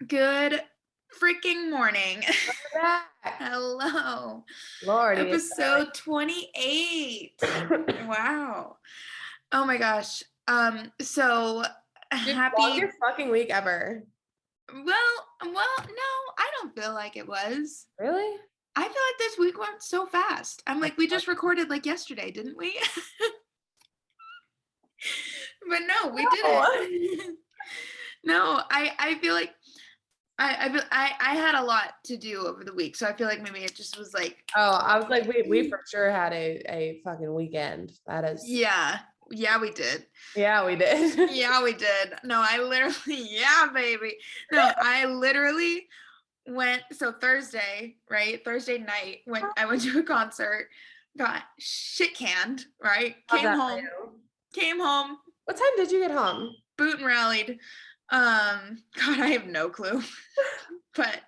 Good freaking morning. Back. Hello. Lordy. Episode 28. Wow. Oh my gosh. So Dude, happy. longest fucking week ever. Well, no, I don't feel like it was. Really? I feel like this week went so fast. I'm like, we just recorded like yesterday, didn't we? But no, we didn't. No, I feel like I had a lot to do over the week, so I feel like maybe it just was like. Oh, I was like, we for sure had a fucking weekend. That is. Yeah, we did. Yeah, we did. Yeah, we did. No, I literally, yeah, baby. No, I literally went. So Thursday, right? Thursday night, when I went to a concert, got shit canned, right? How's Came that for home. you? Came home. What time did you get home? Boot and rallied. God, I have no clue. But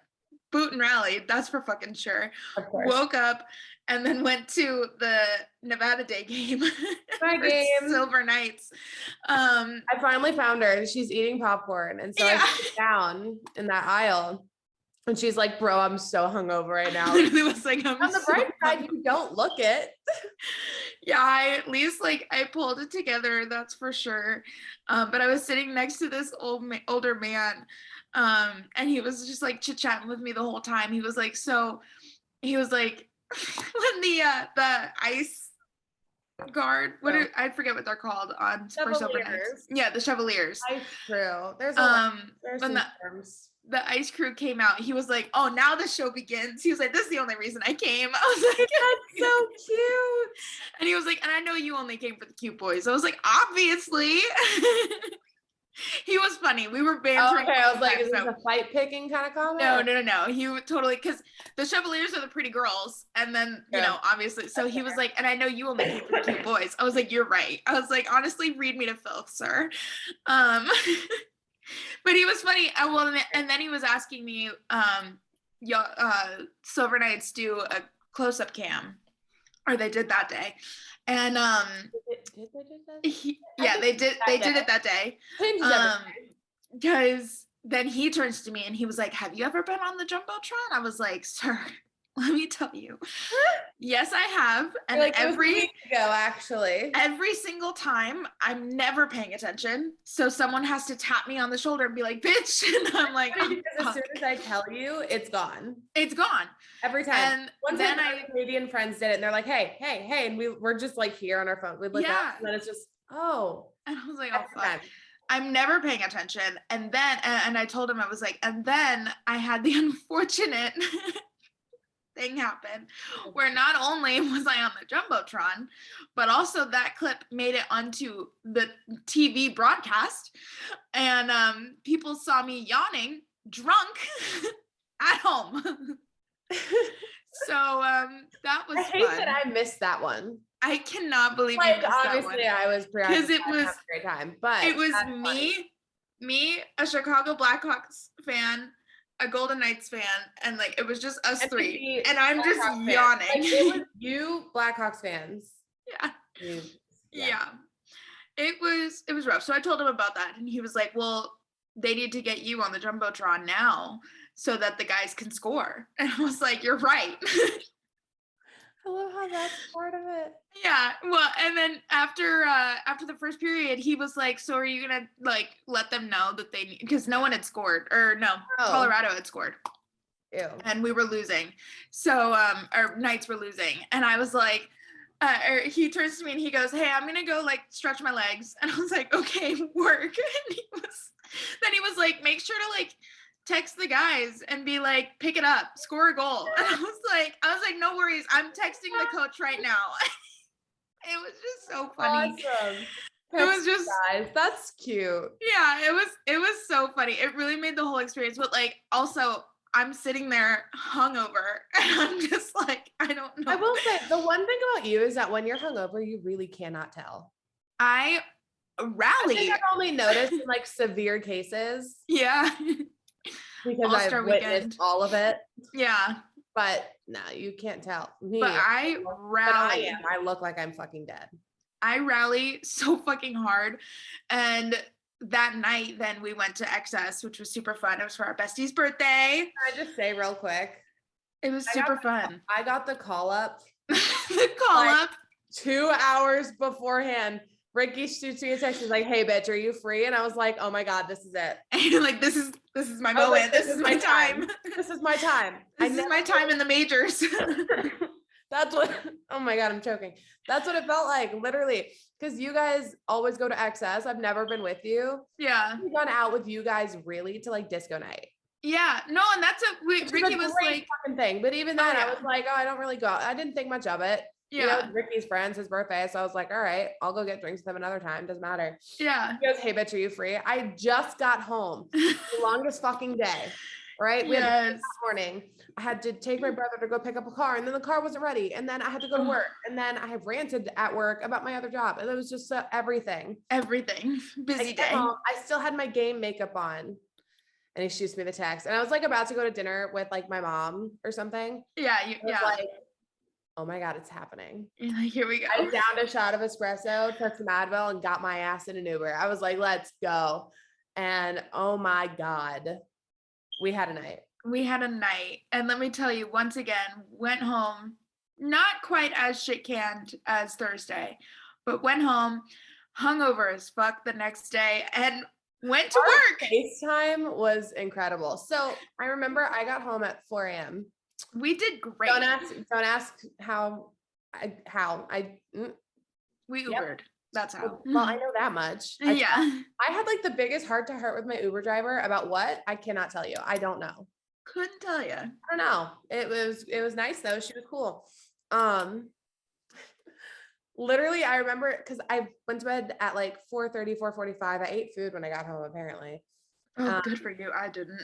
boot and rallied, that's for fucking sure. Of course. Woke up and then went to the Nevada Day game. My game. Silver Knights. I finally found her. She's eating popcorn. And so Yeah. I sit down in that aisle. And she's like, bro, I'm so hungover right now. Literally was like, on the bright side, you don't look it. Yeah, I at least like I pulled it together, that's for sure. But I was sitting next to this older man, and he was just like chit-chatting with me the whole time. He was like, when the ice guard, I forget what they're called on for Silver Knights. Yeah, the Chevaliers. Ice crew. There's when the ice crew came out, he was like, oh, now the show begins. He was like, this is the only reason I came. I was like, that's so cute. And he was like, and I know you only came for the cute boys. I was like, obviously. He was funny. We were bantering. Okay, I was like, is this a fight picking kind of comment? No. He totally, because the Chevaliers are the pretty girls. And then, you know, obviously. So he was like, and I know you only came for the cute boys. I was like, you're right. I was like, honestly, read me to filth, sir. But he was funny. And then he was asking me, Silver Knights do a close-up cam, or they did that day. And they did it that day. Because then he turns to me and he was like, have you ever been on the Jumbotron? I was like, sir, let me tell you. Yes, I have. And like every single time, I'm never paying attention. So someone has to tap me on the shoulder and be like, bitch. And I'm like, because as soon as I tell you, it's gone. It's gone. Every time. And once then my Canadian friends did it and they're like, hey. And we're just like here on our phone. We look up and then it's just, oh. And I was like, oh, fuck. I'm never paying attention. And then, and I told him, I was like, and then I had the unfortunate thing happen where not only was I on the Jumbotron, but also that clip made it onto the TV broadcast. And people saw me yawning, drunk, at home. So that was I hate fun. that I missed that one. I cannot believe you missed obviously that one. I was because it was a great time, but it was me, a Chicago Blackhawks fan, a Golden Knights fan, and like it was just us three, and I'm just yawning. Like, it was you Blackhawks fans. Yeah. It was rough. So I told him about that, and he was like, "Well, they need to get you on the Jumbotron now so that the guys can score." And I was like, "You're right." I love how that's part of it. Yeah. Well, and then after the first period, he was like, so are you going to like let them know that they need, because no one had scored, or no, Colorado had scored. Ew. And we were losing. So our Knights were losing. And I was like, he turns to me and he goes, hey, I'm going to go like stretch my legs. And I was like, okay, work. And then he was like, make sure to like text the guys and be like, pick it up, score a goal. And I was like, no worries. I'm texting the coach right now. It was just so funny. Awesome. It was just, guys, that's cute. Yeah, it was so funny. It really made the whole experience. But like, also, I'm sitting there hungover and I'm just like, I don't know. I will say the one thing about you is that when you're hungover, you really cannot tell. I rally. I think I've only noticed in like severe cases. Yeah. Because I've witnessed all of it. Yeah. But no, you can't tell me. But I rally. I look like I'm fucking dead. I rally so fucking hard. And that night, then we went to XS, which was super fun. It was for our bestie's birthday. Can I just say real quick? It was super fun. I got the call up. The call up 2 hours beforehand. Ricky shoots me a text. She's like, "Hey, bitch, are you free?" And I was like, "Oh my god, this is it." And like, this is my moment. Like, this is my time. This is my time. This is my time in the majors. That's what. Oh my god, I'm choking. That's what it felt like, literally. Because you guys always go to XS. I've never been with you. Yeah. I've gone out with you guys really to like disco night. Yeah. No, and that's Ricky was like fucking thing. But even then, I was like, oh, I don't really go. I didn't think much of it. Yeah. You know, it's Ricky's friends, his birthday. So I was like, all right, I'll go get drinks with him another time. Doesn't matter. Yeah. He goes, "Hey, bitch, are you free?" I just got home. The longest fucking day. Right? We had this morning. I had to take my brother to go pick up a car, and then the car wasn't ready. And then I had to go to work. And then I have ranted at work about my other job. And it was just everything. Everything. Busy day. I still had my game makeup on. And he shoots me the text. And I was like about to go to dinner with like my mom or something. Yeah. Like, oh my God, it's happening. You're like, here we go. I downed a shot of espresso, took some Advil, and got my ass in an Uber. I was like, let's go. And oh my God, we had a night. And let me tell you, once again, went home, not quite as shit-canned as Thursday, but went home, hungover as fuck the next day, and went to work. FaceTime was incredible. So I remember I got home at 4 a.m. We did great. Don't ask how. We Ubered. Yep. That's how. Well, I know that much. I had like the biggest heart to heart with my Uber driver about what? I cannot tell you. I don't know. Couldn't tell you. I don't know. It was nice though. She was cool. Literally, I remember because I went to bed at like 4:30, 4:45. I ate food when I got home, apparently. Oh, good for you. I didn't.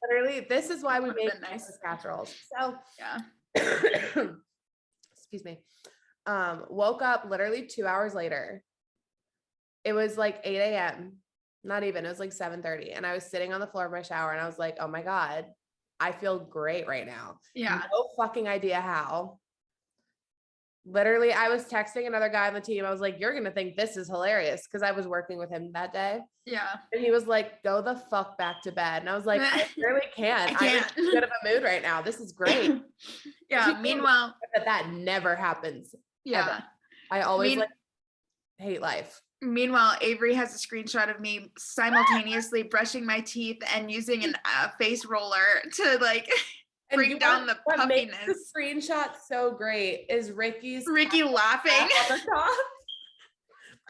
Literally, this is why we make nice casseroles. So yeah. Excuse me. Woke up literally 2 hours later. It was like 8 a.m. Not even. It was like 7:30. And I was sitting on the floor of my shower and I was like, oh my God, I feel great right now. Yeah. No fucking idea how. Literally, I was texting another guy on the team. I was like, you're going to think this is hilarious because I was working with him that day. Yeah. And he was like, go the fuck back to bed. And I was like, I really can't. I'm in good of a mood right now. This is great. Yeah. Meanwhile, that never happens. Yeah. Ever. I always hate life. Meanwhile, Avery has a screenshot of me simultaneously brushing my teeth and using a face roller to like bring down the puffiness. What makes the screenshot so great is Ricky laughing on the top.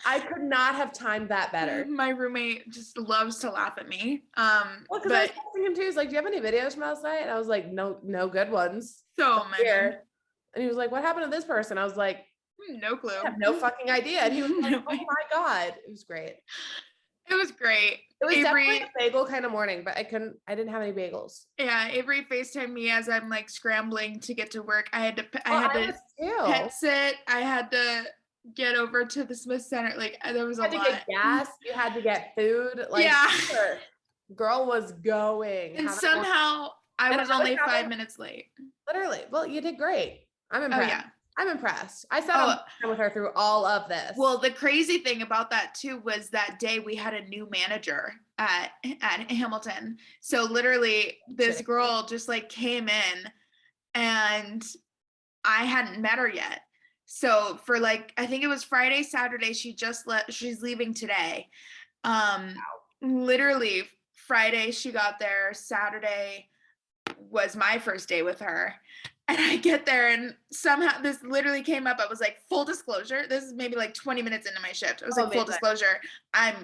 I could not have timed that better. My roommate just loves to laugh at me. Well, because I was texting him too. He's like, "Do you have any videos from last night?" And I was like, "No good ones." So many. And he was like, "What happened to this person?" I was like, no clue. I have no fucking idea. And he was like, oh my God. It was great. It was great. It was definitely a bagel kind of morning, but I didn't have any bagels. Yeah. Avery FaceTimed me as I'm like scrambling to get to work. I had to pet sit. I had to get over to the Smith Center. Like there was a lot. You had to get gas. You had to get food. Like, yeah. Girl was going. And somehow I was only 5 minutes late. Literally. Well, you did great. I'm impressed. Oh, yeah. I'm impressed. I sat on with her through all of this. Well, the crazy thing about that too was that day we had a new manager at Hamilton. So literally this girl just like came in and I hadn't met her yet. So for like, I think it was Friday, Saturday, she's leaving today. Literally Friday she got there, Saturday was my first day with her. And I get there and somehow this literally came up. I was like, full disclosure, this is maybe like 20 minutes into my shift. I was like, full disclosure, I'm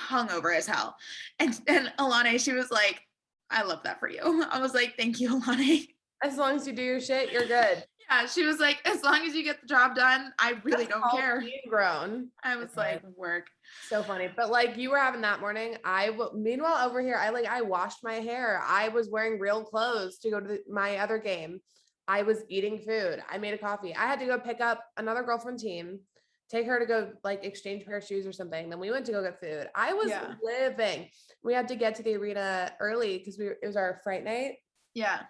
hungover as hell. And Alana, she was like, I love that for you. I was like, thank you, Alana. As long as you do your shit, you're good. Yeah, she was like, as long as you get the job done, I really don't care. Being grown. I was like, work. So funny. But like you were having that morning, meanwhile over here, I washed my hair. I was wearing real clothes to go to my other game. I was eating food. I made a coffee. I had to go pick up another girl from team, take her to go like exchange a pair of shoes or something. Then we went to go get food. I was living. We had to get to the arena early because it was our fright night. Yeah.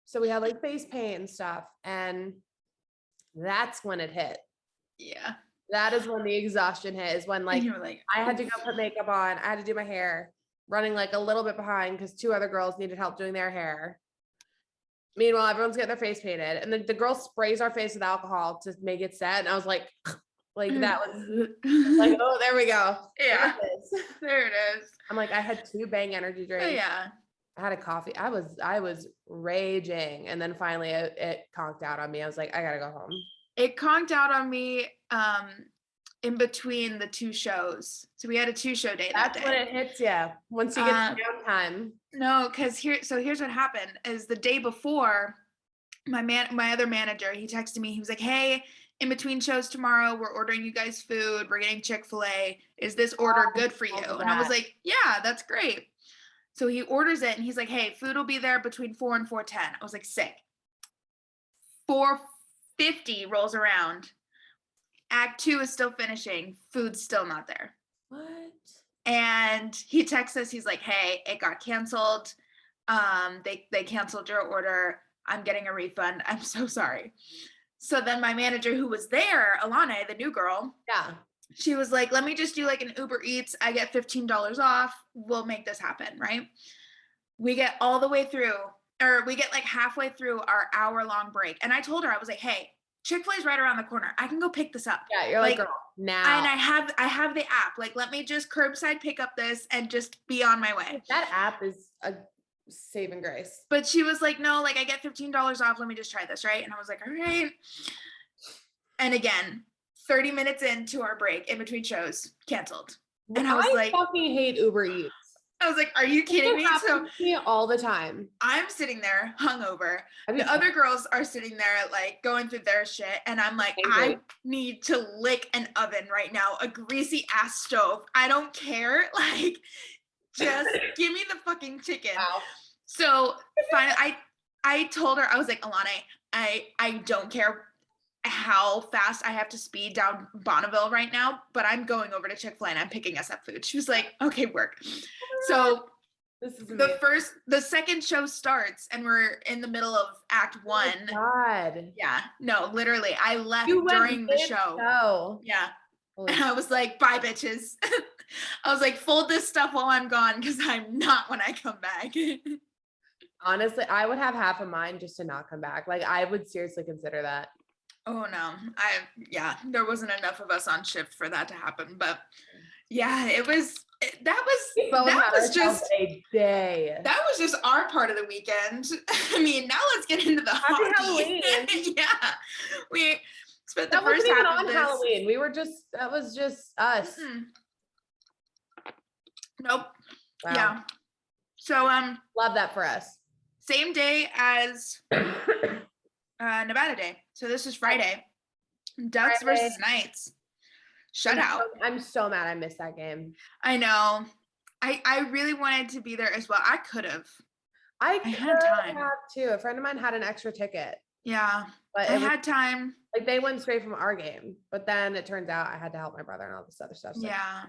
So we had like face paint and stuff. And that's when it hit. Yeah. That is when the exhaustion hit, is when like you were like, I had to go put makeup on. I had to do my hair, running like a little bit behind because 2 other girls needed help doing their hair. Meanwhile, everyone's getting their face painted. And then the girl sprays our face with alcohol to make it set. And I was like that was like, oh, there we go. Yeah. There it is. I'm like, I had 2 Bang energy drinks. Oh, yeah. I had a coffee. I was raging. And then finally it conked out on me. I was like, I gotta go home. It conked out on me in between the 2 shows. So we had a 2-show day that day. That's when it hits you. Once you get downtime. No, because here's what happened is the day before, my other manager, he texted me, he was like, hey, in between shows tomorrow, we're ordering you guys food, we're getting Chick-fil-A. Is this order good for you? And I was like, yeah, that's great. So he orders it and he's like, hey, food will be there between 4 and 4:10. I was like, sick. 4:50 rolls around. Act 2 is still finishing. Food's still not there. What? And he texts us, he's like, hey, it got canceled. They canceled your order. I'm getting a refund. I'm so sorry. So then my manager who was there, Alana, the new girl, yeah, she was like, let me just do like an Uber Eats. I get $15 off. We'll make this happen, right? We get all the way through, or we get like halfway through our hour-long break. And I told her, I was like, hey, Chick-fil-A is right around the corner. I can go pick this up. Yeah, you're like girl, now. And I have the app. Like, let me just curbside pick up this and just be on my way. That app is a saving grace. But she was like, no, like I get $15 off. Let me just try this, right? And I was like, all right. And again, 30 minutes into our break in between shows, canceled. And I was like, I fucking hate Uber Eats. I was like, are you kidding me? So all the time. I'm sitting there hungover. The other girls are sitting there like going through their shit. And I'm like, I need to lick an oven right now, a greasy ass stove. I don't care. Like, just give me the fucking chicken. Wow. So finally, I told her, I was like, Alana, I don't care how fast I have to speed down Bonneville right now, but I'm going over to Chick-fil-A and I'm picking us up food. She was like, okay, work. So this is the second show starts and we're in the middle of act 1. Oh God. Yeah, no, literally I left during the show. Yeah. Holy and I was like, bye bitches. I was like, fold this stuff while I'm gone because I'm not when I come back. Honestly, I would have half of mine just to not come back. Like I would seriously consider that. Oh no, there wasn't enough of us on shift for that to happen, but yeah, that was just a day. That was just our part of the weekend. I mean, now let's get into the Happy Halloween. Yeah, we spent the first half on Halloween. That was just us. Mm-hmm. Nope. Wow. Yeah. So love that for us. Same day as Nevada Day. So this is Friday. Ducks versus Knights. Shutout. I'm so mad I missed that game. I know. I really wanted to be there as well. I could have. I had time too. A friend of mine had an extra ticket. Yeah. But I had time. Like they went straight from our game, but then it turns out I had to help my brother and all this other stuff. So. Yeah.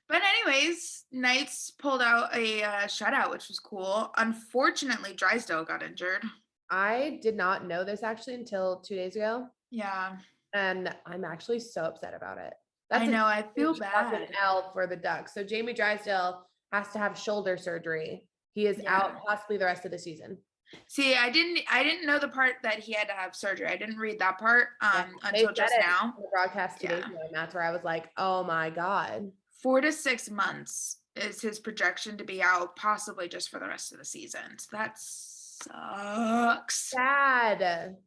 But anyways, Knights pulled out a shutout, which was cool. Unfortunately, Drysdale got injured. I did not know this actually until 2 days ago. Yeah. And I'm actually so upset about it. I know. I feel bad. L for the Ducks. So Jamie Drysdale has to have shoulder surgery. He is out possibly the rest of the season. See, I didn't know the part that he had to have surgery. I didn't read that part until just now. The broadcast today, and that's where I was like, oh my God. 4 to 6 months is his projection to be out, possibly just for the rest of the season. So that sucks. Sad.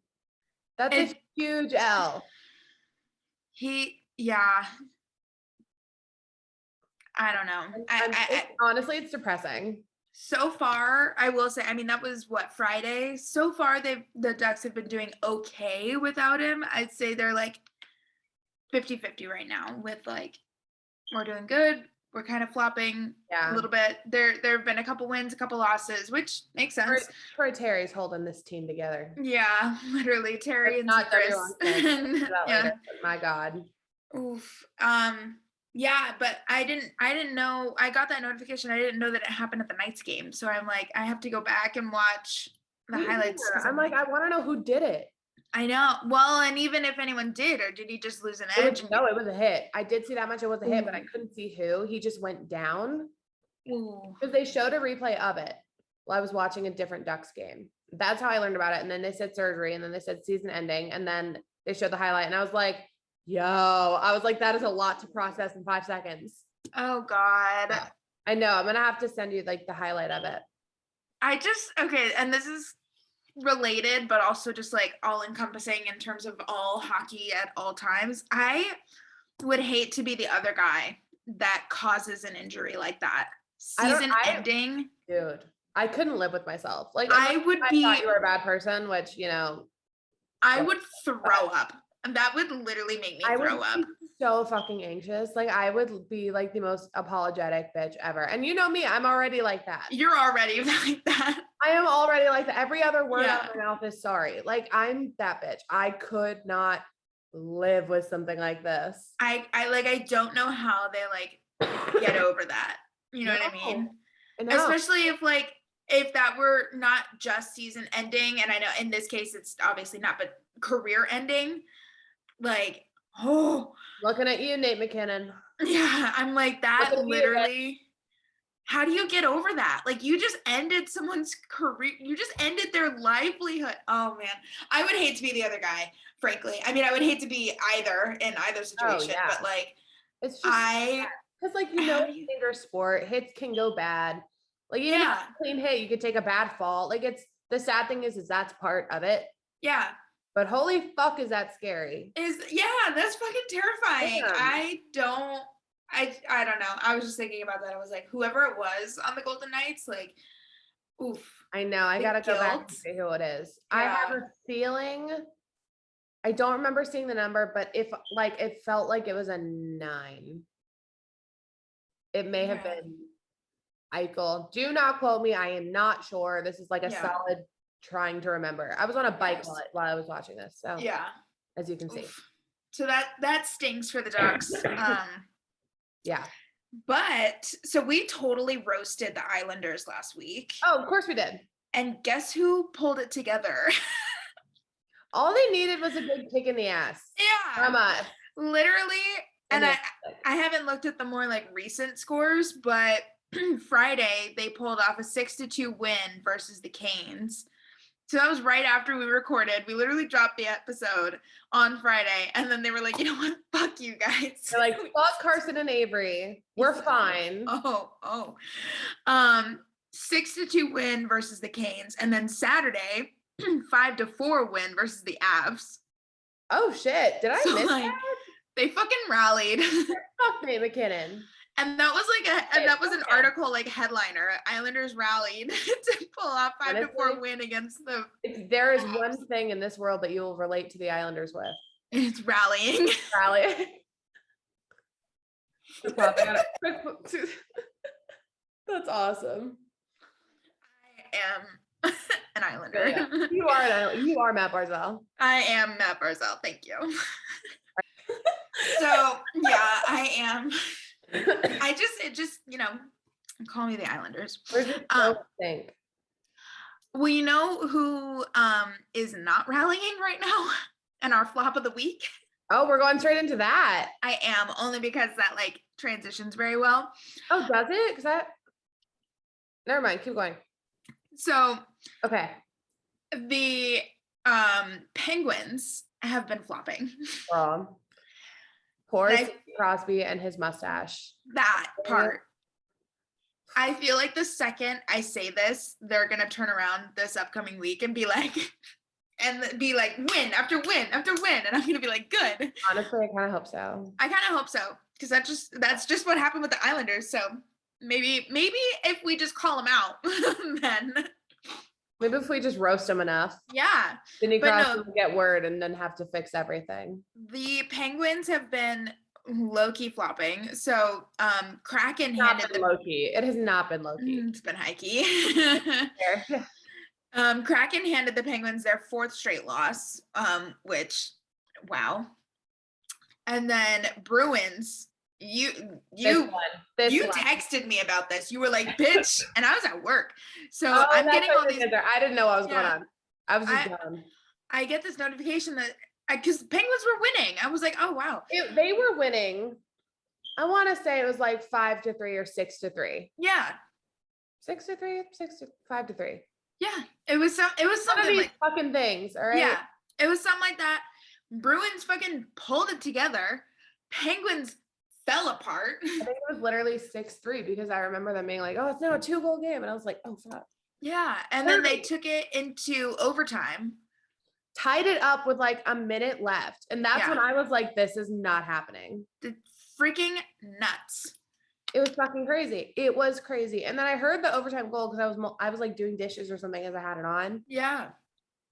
That's a huge L. I don't know. Honestly, it's depressing. So far, I will say, I mean, that was Friday. So far, the Ducks have been doing okay without him. I'd say they're like 50-50 right now with like, we're doing good. We're kind of flopping a little bit. There have been a couple wins, a couple losses, which makes sense. Troy Terry's holding this team together. Yeah, literally Terry and Chris. My God. Oof. Yeah, but I didn't know. I got that notification. I didn't know that it happened at the Knights game. So I'm like, I have to go back and watch the highlights. I'm like, I want to know who did it. I know. Well, and even if anyone did, or did he just lose an edge? No, it was a hit. I did see that much. It was a hit, but I couldn't see who. He just went down. Because they showed a replay of it while I was watching a different Ducks game. That's how I learned about it. And then they said surgery, and then they said season ending, and then they showed the highlight, and I was like, that is a lot to process in 5 seconds. Oh God. Yeah. I know. I'm gonna have to send you like the highlight of it. Okay, and this is related, but also just like all encompassing in terms of all hockey at all times. I would hate to be the other guy that causes an injury like that. Season ending. Dude, I couldn't live with myself. Like I thought you were a bad person, which, you know. I would throw up. And that would literally make me throw up. So fucking anxious. Like I would be like the most apologetic bitch ever. And you know me, I'm already like that. You're already like that. I am already like that. Every other word out of my mouth is sorry. Like I'm that bitch. I could not live with something like this. I don't know how they like get over that. You know what I mean? Especially if that were not just season ending, and I know in this case it's obviously not, but career ending. Like, looking at you, Nate McKinnon. Yeah, I'm like that literally. How do you get over that? Like you just ended someone's career. You just ended their livelihood. Oh man. I would hate to be the other guy, frankly. I mean, I would hate to be either in either situation, but like it's just because like dangerous sport, hits can go bad. Like even if it's a clean hit, you could take a bad fall. Like it's the sad thing is that's part of it. Yeah. But holy fuck, is that scary? That's fucking terrifying. Damn. I don't know. I was just thinking about that. I was like, whoever it was on the Golden Knights, like, oof. I know. I gotta go back and see who it is. Yeah. I have a feeling. I don't remember seeing the number, but if like it felt like it was a 9. It may have been Eichel. Do not quote me. I am not sure. This is like a solid trying to remember. I was on a bike while I was watching this. So as you can see. So that stinks for the Ducks. Yeah. But so we totally roasted the Islanders last week. Oh, of course we did. And guess who pulled it together? All they needed was a good kick in the ass. Yeah. From us. Literally. And I haven't looked at the more like recent scores, but Friday they pulled off a 6-2 win versus the Canes. So that was right after we recorded. We literally dropped the episode on Friday. And then they were like, you know what? Fuck you guys. They're like, fuck Karsyn and Avery. We're fine. 6-2 win versus the Canes. And then Saturday, 5-4 win versus the Avs. Oh shit. Did I miss that? They fucking rallied. Fuck Nate McKinnon. And that was an article like headliner. Islanders rallied to pull off 5-4 win against the. There is one thing in this world that you will relate to the Islanders with. It's rallying. Rallying. That's awesome. I am an Islander. Yeah. You are Matt Barzal. I am Matt Barzal. Thank you. So yeah, I am. It just, call me the Islanders. Where's your think? Well, you know who is not rallying right now? And our flop of the week? Oh, we're going straight into that. I am, only because that like transitions very well. Oh, does it? Never mind, keep going. So okay. The Penguins have been flopping. Poor Crosby and his mustache. That part. I feel like the second I say this, they're gonna turn around this upcoming week and be like win after win after win, and I'm gonna be like, good. Honestly, I kind of hope so. I kind of hope so, because that's just what happened with the Islanders. So maybe if we just call them out, then. Maybe if we just roast them enough. Yeah. Then you will get word and then have to fix everything. The Penguins have been low-key flopping. So Kraken handed low-key. It has not been low-key. It's been high-key. Kraken handed the Penguins their 4th straight loss, which, wow. And then Bruins, you texted me about this. You were like, bitch, and I was at work. So I'm getting all these. I didn't know what was going on. I was just done. I get this notification that because Penguins were winning. I was like, oh wow. They were winning. I want to say it was like 5-3 or 6-3. Yeah. 6-3, 5-3. Yeah. It was something One of these like fucking things. All right. Yeah. It was something like that. Bruins fucking pulled it together. Penguins fell apart. I think it was literally 6-3 because I remember them being like, oh, it's now a 2-goal game. And I was like, oh, fuck. Yeah. And then they took it into overtime. Tied it up with like a minute left. And that's when I was like, this is not happening. It's freaking nuts. It was fucking crazy. It was crazy. And then I heard the overtime goal because I was like doing dishes or something as I had it on. Yeah.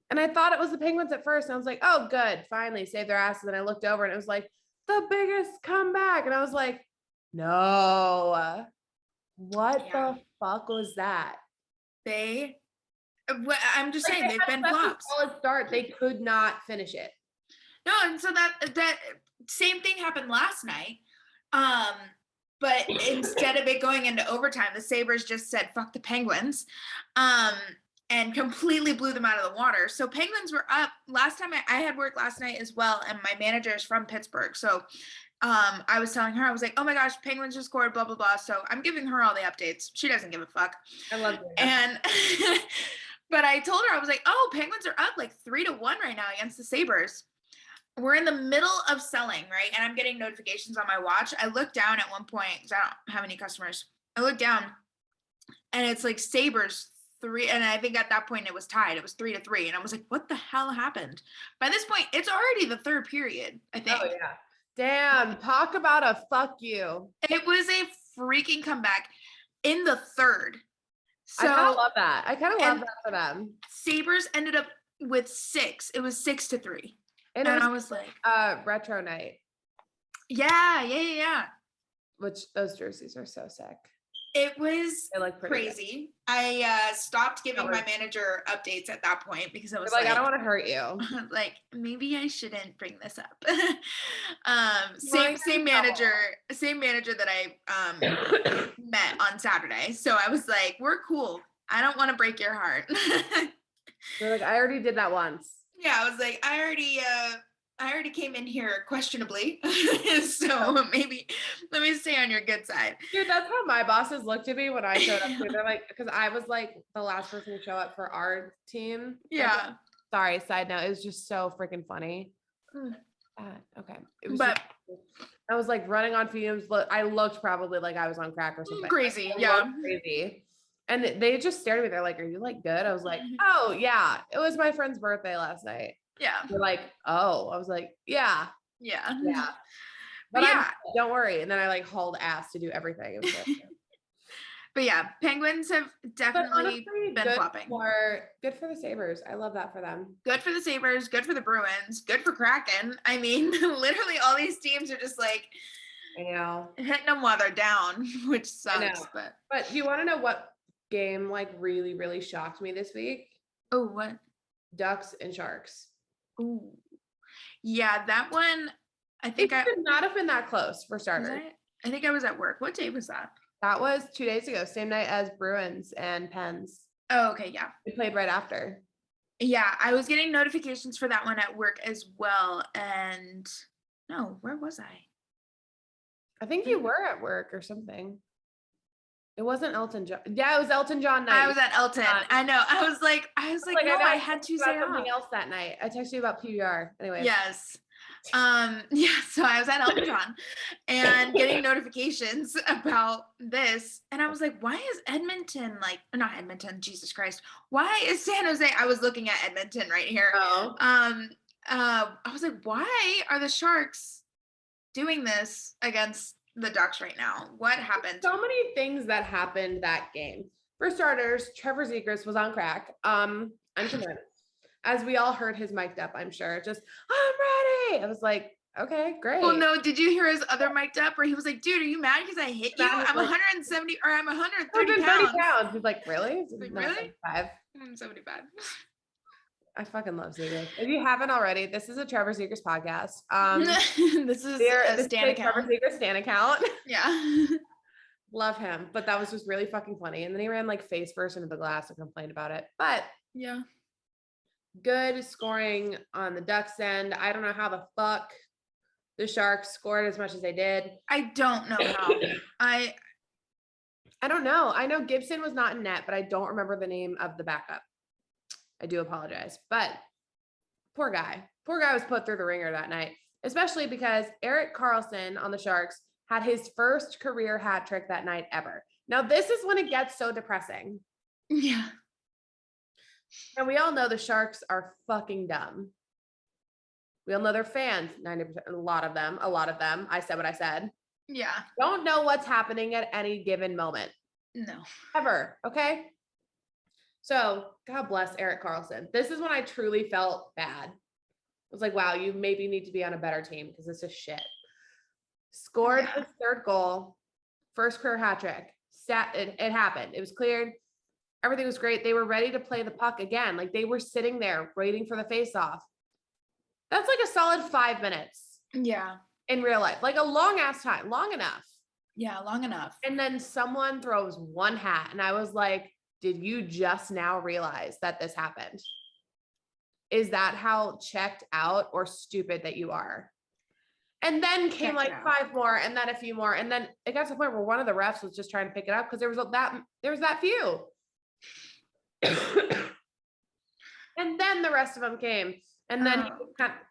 And I thought it was the Penguins at first. And I was like, oh, good. Finally saved their asses. And I looked over and it was like the biggest comeback. And I was like, no. What the fuck was that? I'm just saying, they've been flops. Solid start. They could not finish it. No, and so that same thing happened last night. But instead of it going into overtime, the Sabres just said, fuck the Penguins, and completely blew them out of the water. So Penguins were up. Last time I had work last night as well, and my manager is from Pittsburgh. So I was telling her, I was like, oh my gosh, Penguins just scored, blah, blah, blah. So I'm giving her all the updates. She doesn't give a fuck. I love it. And but I told her, I was like, oh, Penguins are up like 3-1 right now against the Sabres. We're in the middle of selling, right? And I'm getting notifications on my watch. I looked down at one point because I don't have any customers. I looked down and it's like Sabres 3. And I think at that point it was tied. It was 3-3. And I was like, what the hell happened? By this point, it's already the third period, I think. Oh, yeah. Damn. Talk about a fuck you. It was a freaking comeback in the third. So I kind of love that. I kind of love that for them. Sabres ended up with 6. It was 6-3. And I was like, retro night. Yeah. Which those jerseys are so sick. It was crazy. Good. I stopped giving my manager updates at that point because I was like, I don't want to hurt you. Like, maybe I shouldn't bring this up. Same manager that I met on Saturday. So I was like, we're cool. I don't want to break your heart. You're like, I already did that once. Yeah, I was like, I already came in here questionably. So maybe let me stay on your good side. Dude, that's how my bosses looked at me when I showed up. They're like, because I was like the last person to show up for our team. Yeah. Sorry, side note. It was just so freaking funny. Okay. It was I was like running on fumes. I looked probably like I was on crack or something. Crazy. Yeah. Crazy. And they just stared at me. They're like, are you like good? I was like, oh yeah. It was my friend's birthday last night. Yeah. They're like, oh. I was like, yeah. Yeah. But yeah, don't worry. And then I like hauled ass to do everything. But yeah, Penguins have definitely been flopping. Good for the Sabres. I love that for them. Good for the Sabres. Good for the Bruins. Good for Kraken. I mean, literally all these teams are just like, I know, hitting them while they're down, which sucks. But do you want to know what game like really, really shocked me this week? Oh, what? Ducks and Sharks. Ooh. Yeah, that one, I think it could not have been that close for starters. I think I was at work. What day was that? That was 2 days ago, same night as Bruins and Pens. Oh, okay, yeah. We played right after. Yeah, I was getting notifications for that one at work as well. And no, where was I? I think you were at work or something. It wasn't Elton John. Yeah, it was Elton John night. I was at Elton. I know. I was like, no, I had Tuesday off. Something else that night. I texted you about PBR. Anyway. Yes. Yeah, so I was at Elton John and getting notifications about this. And I was like, why is Edmonton not Edmonton, Jesus Christ. Why is San Jose? I was looking at Edmonton right here. Oh. I was like, why are the Sharks doing this against the Ducks right now? What happened? So many things that happened that game. For starters, Trevor Zegras was on crack. I'm convinced. As we all heard his mic'd up, I'm sure. Just, I'm ready. I was like, okay, great. Well, no, did you hear his other mic'd up where he was like, dude, are you mad because I hit you? I'm 170 or I'm 130 pounds. He's like, really? Like, really? 75. I'm 75. I fucking love Zegras. If you haven't already, this is a Trevor Zegras podcast. This is a Stan account. Trevor Zegras Stan account. Yeah. Love him. But that was just really fucking funny. And then he ran like face first into the glass and complained about it. But yeah. good scoring on the Ducks end. I don't know how the fuck the Sharks scored as much as they did. I don't know how. I don't know. I know Gibson was not in net, but I don't remember the name of the backup. I do apologize, but poor guy. Poor guy was put through the ringer that night, especially because Erik Karlsson on the Sharks had his first career hat trick that night ever. Now, this is when it gets so depressing. Yeah. And we all know the Sharks are fucking dumb. We all know their fans, 90%, a lot of them. I said what I said. Yeah. Don't know what's happening at any given moment. No. Ever. Okay. So God bless Erik Karlsson. This is when I truly felt bad. I was like, wow, you maybe need to be on a better team because this is shit. Scored his third goal, first career hat trick. It happened. It was cleared. Everything was great. They were ready to play the puck again. Like they were sitting there waiting for the face-off. That's like a solid 5 minutes. Yeah. In real life, like a long ass time, long enough. Yeah, long enough. And then someone throws one hat, and I was like, did you just now realize that this happened? Is that how checked out or stupid that you are? And then came like 5 more, and then a few more, and then it got to the point where one of the refs was just trying to pick it up because there was that few. And then the rest of them came. And then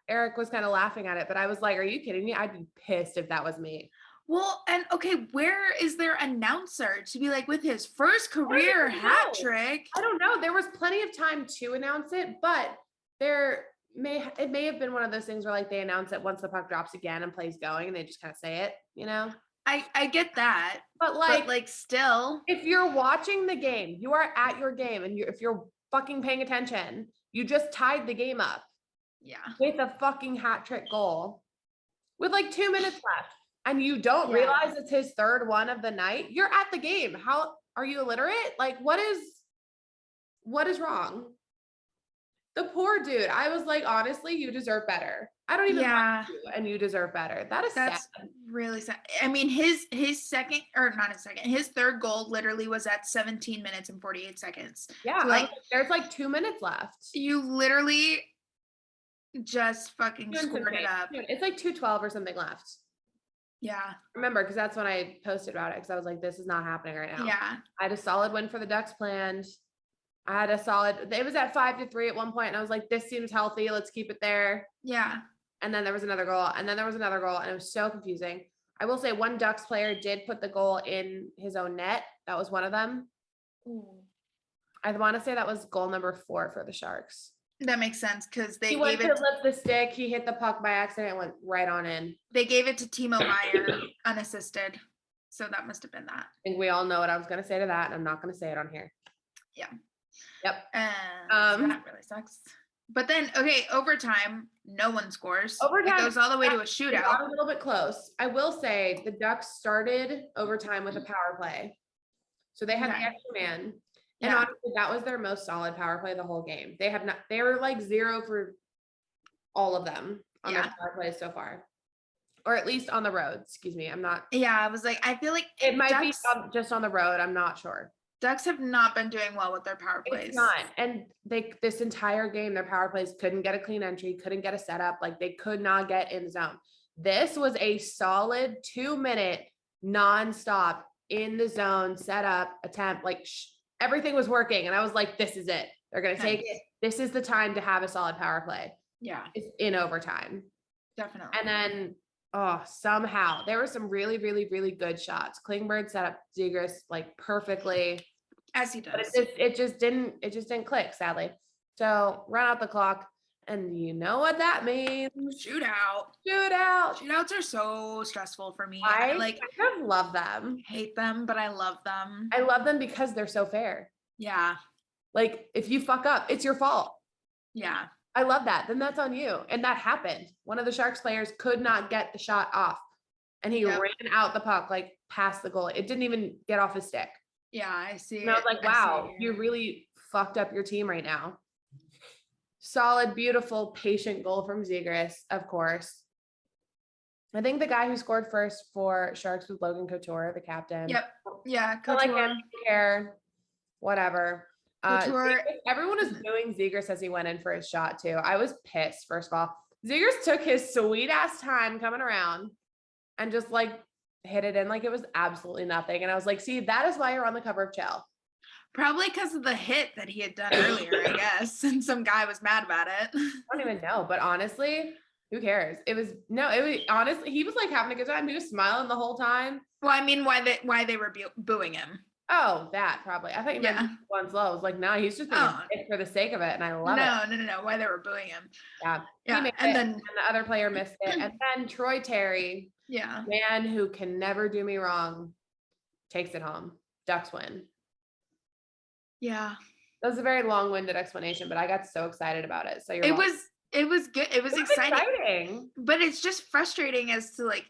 Erik was kind of laughing at it, but I was like, are you kidding me? I'd be pissed if that was me. Well, and okay, where is their announcer to be like with his first career hat trick? I don't know. There was plenty of time to announce it, but it may have been one of those things where like they announce it once the puck drops again and plays going and they just kind of say it, you know? I get that. But like still. If you're watching the game, you are at your game, and if you're fucking paying attention, you just tied the game up. Yeah. With a fucking hat trick goal with like 2 minutes left, and you don't realize it's his third one of the night. You're at the game. How are you illiterate? Like, what is wrong? The poor dude. I was like, honestly, you deserve better. I don't even like you, and you deserve better. That's sad. Really sad. I mean, his third goal literally was at 17 minutes and 48 seconds. Yeah. So there's like 2 minutes left. You literally just fucking scored it up. It's like 2:12 or something left. Yeah. Remember, because that's when I posted about it, because I was like, this is not happening right now. Yeah. I had a solid win for the Ducks planned. It was at 5-3 at one point, and I was like, this seems healthy. Let's keep it there. Yeah. And then there was another goal, and then there was another goal, and it was so confusing. I will say one Ducks player did put the goal in his own net. That was one of them. Ooh. I want to say that was goal number 4 for the Sharks. That makes sense because he went to lift the stick. He hit the puck by accident and went right on in. They gave it to Timo Meier unassisted. So that must have been that. I think we all know what I was going to say to that, and I'm not going to say it on here. Yeah. Yep. So that really sucks. But then, okay, overtime, no one scores. Overtime it goes all the way to a shootout. Got a little bit close. I will say the Ducks started overtime with a power play. So they had the extra man. And honestly, that was their most solid power play the whole game. They were like 0 for all of them on their power plays so far. Or at least on the road. Excuse me. I'm not. Yeah, I was like, I feel like it might be just on the road. I'm not sure. Ducks have not been doing well with their power plays. It's not. And this entire game, their power plays couldn't get a clean entry, couldn't get a setup. Like they could not get in the zone. This was a solid 2-minute nonstop in the zone setup attempt. Like everything was working. And I was like, this is it. They're going to take it. This is the time to have a solid power play. Yeah. It's in overtime. Definitely. And then, somehow there were some really, really, really good shots. Klingberg set up Zegras like perfectly. As he does. But it just didn't click, sadly. So run out the clock. And you know what that means? Shootout. Shootouts are so stressful for me. I kind of love them. Hate them, but I love them. I love them because they're so fair. Yeah. Like if you fuck up, it's your fault. Yeah. I love that. Then that's on you. And that happened. One of the Sharks players could not get the shot off. And he ran out the puck, like past the goal. It didn't even get off his stick. Yeah, I see. And I was like, wow, you really fucked up your team right now. Solid, beautiful, patient goal from Zegras, of course. I think the guy who scored first for Sharks was Logan Couture, the captain. Yep. Yeah, Couture. I like him, care, whatever. Everyone was booing Zegers as he went in for his shot too. I was pissed. First of all, Zegers took his sweet ass time coming around and just like hit it in like it was absolutely nothing. And I was like, see, that is why you're on the cover of Chell. Probably because of the hit that he had done earlier, I guess. And some guy was mad about it. I don't even know, but honestly, who cares? It was honestly, he was like having a good time. He was smiling the whole time. Well, I mean, why they were booing him. Oh, that probably. I thought you meant once low. I was like, no, he's just being it for the sake of it, and I love it. No. Why they were booing him? Yeah. And then the other player missed it, and then Troy Terry, man who can never do me wrong, takes it home. Ducks win. Yeah. That was a very long-winded explanation, but I got so excited about it. So it was good. It was exciting. But it's just frustrating as to like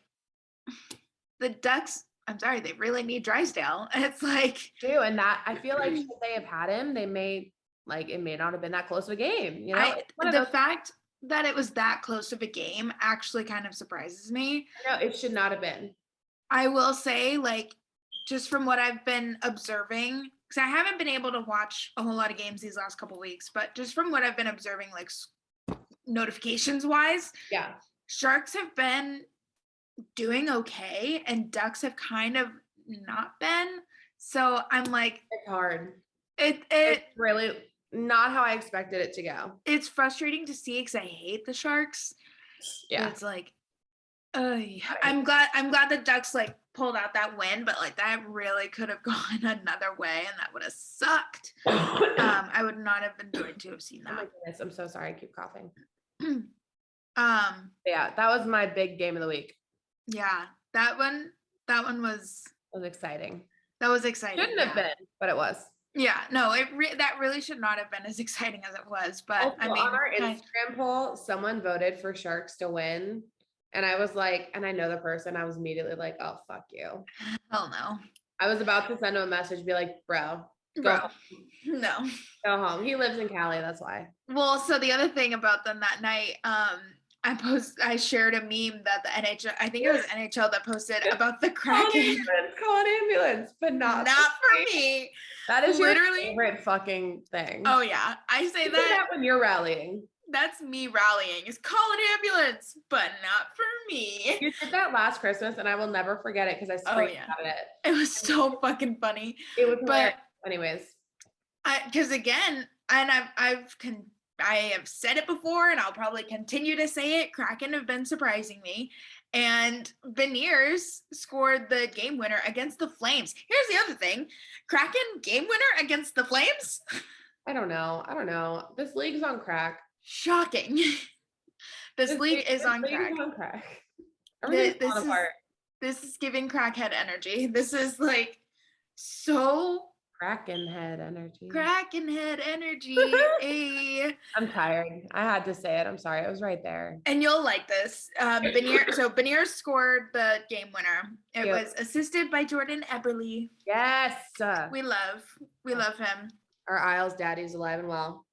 the Ducks. I'm sorry, they really need Drysdale. It's like, and that I feel like should they have had him, it may not have been that close of a game. You know, the fact that it was that close of a game actually kind of surprises me. No, it should not have been. I will say, like, just from what I've been observing, because I haven't been able to watch a whole lot of games these last couple of weeks, but just from what I've been observing, like notifications wise, Sharks have been doing okay and Ducks have kind of not been. So I'm like, it's hard. It's really not how I expected it to go. It's frustrating to see because I hate the Sharks. Yeah, it's like, I'm glad the Ducks like pulled out that win, but like that really could have gone another way and that would have sucked. I would not have been joyed to have seen that. Oh my goodness, I'm so sorry. I keep coughing. Yeah, that was my big game of the week. Yeah, that one was exciting. That was exciting. Shouldn't have been, but it was. Yeah, no, that really should not have been as exciting as it was. But also, I mean, on our Instagram poll, someone voted for Sharks to win, and I was like, and I know the person, I was immediately like, oh fuck you. Hell no. I was about to send him a message, be like, bro, go home. No, go home. He lives in Cali, that's why. Well, so the other thing about them that night, I shared a meme that the NHL, I think it was NHL that posted about the Kraken. Call an ambulance, but not for me. That is literally your favorite fucking thing. Oh yeah, I say that when you're rallying. That's me rallying. Is call an ambulance, but not for me. You did that last Christmas, and I will never forget it because I screamed at it. It was so fucking funny. It was hilarious. Anyways, because again, and I have said it before and I'll probably continue to say it. Kraken have been surprising me. And Beniers scored the game winner against the Flames. Here's the other thing. Kraken game winner against the Flames? I don't know. This league's on crack. Shocking. This league is on crack. This is giving crackhead energy. This is like so Kraken head energy. Hey. I'm tired. I had to say it. I'm sorry. I was right there. And you'll like this. Beniers scored the game winner. It was assisted by Jordan Eberle. Yes. We love him. Our Isles daddy's alive and well.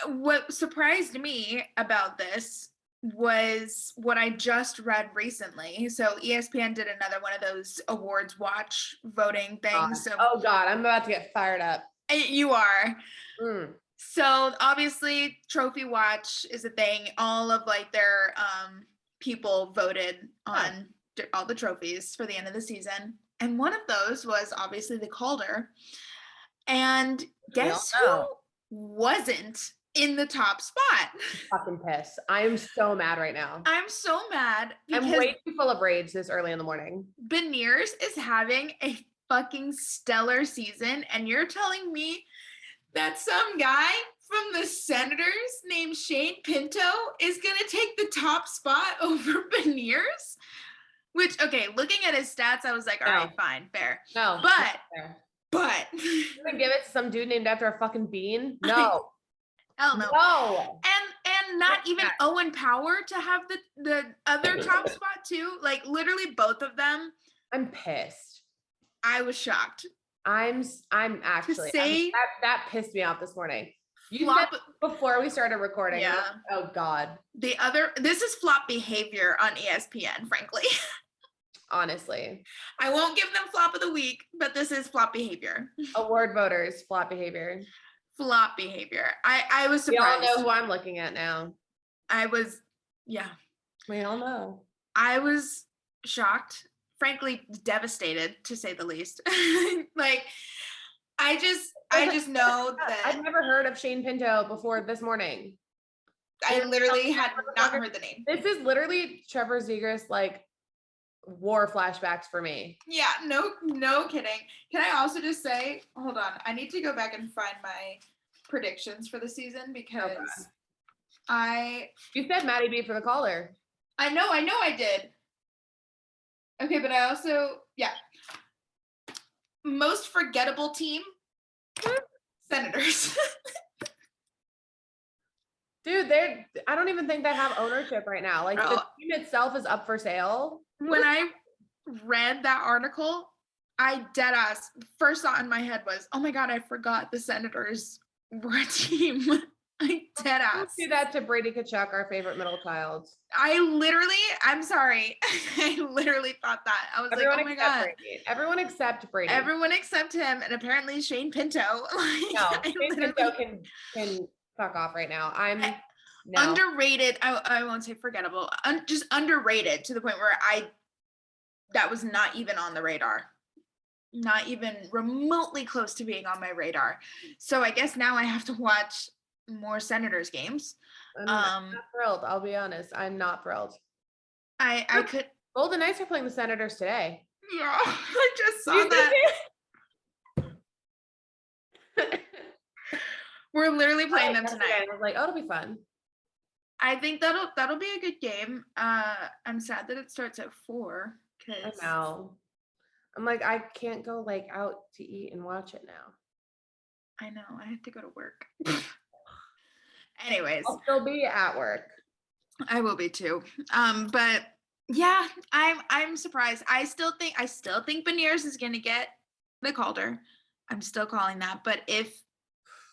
What surprised me about this was what I just read recently. So ESPN did another one of those awards watch voting things. Oh God, I'm about to get fired up. You are. So obviously Trophy Watch is a thing. All of like their people voted on all the trophies for the end of the season. And one of those was obviously the Calder. And guess who wasn't in the top spot? Fucking pissed. I'm so mad right now. I'm so mad because I'm way too full of rage this early in the morning. Beniers is having a fucking stellar season, and you're telling me that some guy from the Senators named Shane Pinto is gonna take the top spot over Beniers? Which, okay, looking at his stats, I was like, all right, fine, fair. No, but you gonna give it to some dude named after a fucking bean? No. Hell no. No. And not even Owen Power to have the other top spot too. Like literally both of them. I'm pissed. I was shocked. I'm actually that pissed me off this morning. You said before we started recording. Yeah. Oh God. This is flop behavior on ESPN, frankly. honestly. I won't give them flop of the week, but this is flop behavior. Award voters, flop behavior. Flop behavior. I was We all surprised. know who I'm looking at now. We all know. I was shocked, frankly devastated, to say the least. Like, I just know that I've never heard of Shane Pinto before this morning. I literally had not heard the name. This is literally Trevor Zegras, like, war flashbacks for me. Yeah, no kidding. Can I also just say, hold on, I need to go back and find my predictions for the season because you said Maddie B for the Calder. I know I did. Okay, but I also, most forgettable team, Senators. Dude, I don't even think they have ownership right now. Like, the team itself is up for sale. When I read that article, I deadass first thought in my head was, oh my God, I forgot the Senators were a team. I deadass. Do that to Brady Kachuk, our favorite middle child. I'm sorry. I literally thought that. I was Everyone like, oh my God. Brady. Everyone except Brady. Everyone except him, and apparently Shane Pinto. No, Shane Pinto can fuck off right now. Underrated. I won't say forgettable. Just underrated to the point where that was not even on the radar. Not even remotely close to being on my radar. So I guess now I have to watch more Senators games. I'm not thrilled. I'll be honest. I'm not thrilled. I could. Golden Knights are playing the Senators today. Yeah, I just saw that. We're literally playing them tonight. I was like, oh, it'll be fun. I think that'll be a good game. I'm sad that it starts at 4. I know. I'm like, I can't go like out to eat and watch it now. I know. I have to go to work. Anyways, I'll still be at work. I will be too. But yeah, I'm surprised. I still think Beniers is gonna get the Calder. I'm still calling that. But if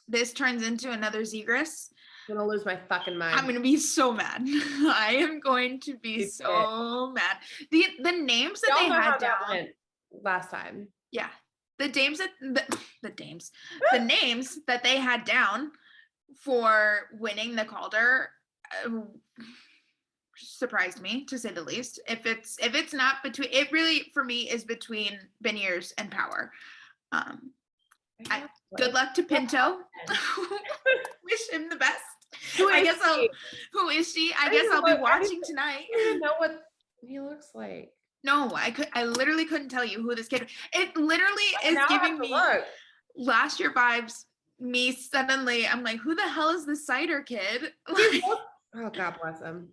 this turns into another Zegras, I'm gonna lose my fucking mind. I'm gonna be so mad. I am going to be so mad. The names that they had down last time. Yeah. The names that they had down for winning the Calder surprised me, to say the least. If it's not between, it really for me is between Beniers and Power. Good luck to Pinto. Wish him the best. Who is she? I guess I'll be watching tonight. I don't even know what he looks like. No, I literally couldn't tell you who this kid. It literally is giving me last year vibes. Me suddenly, I'm like, who the hell is the cider kid? Oh, God bless him.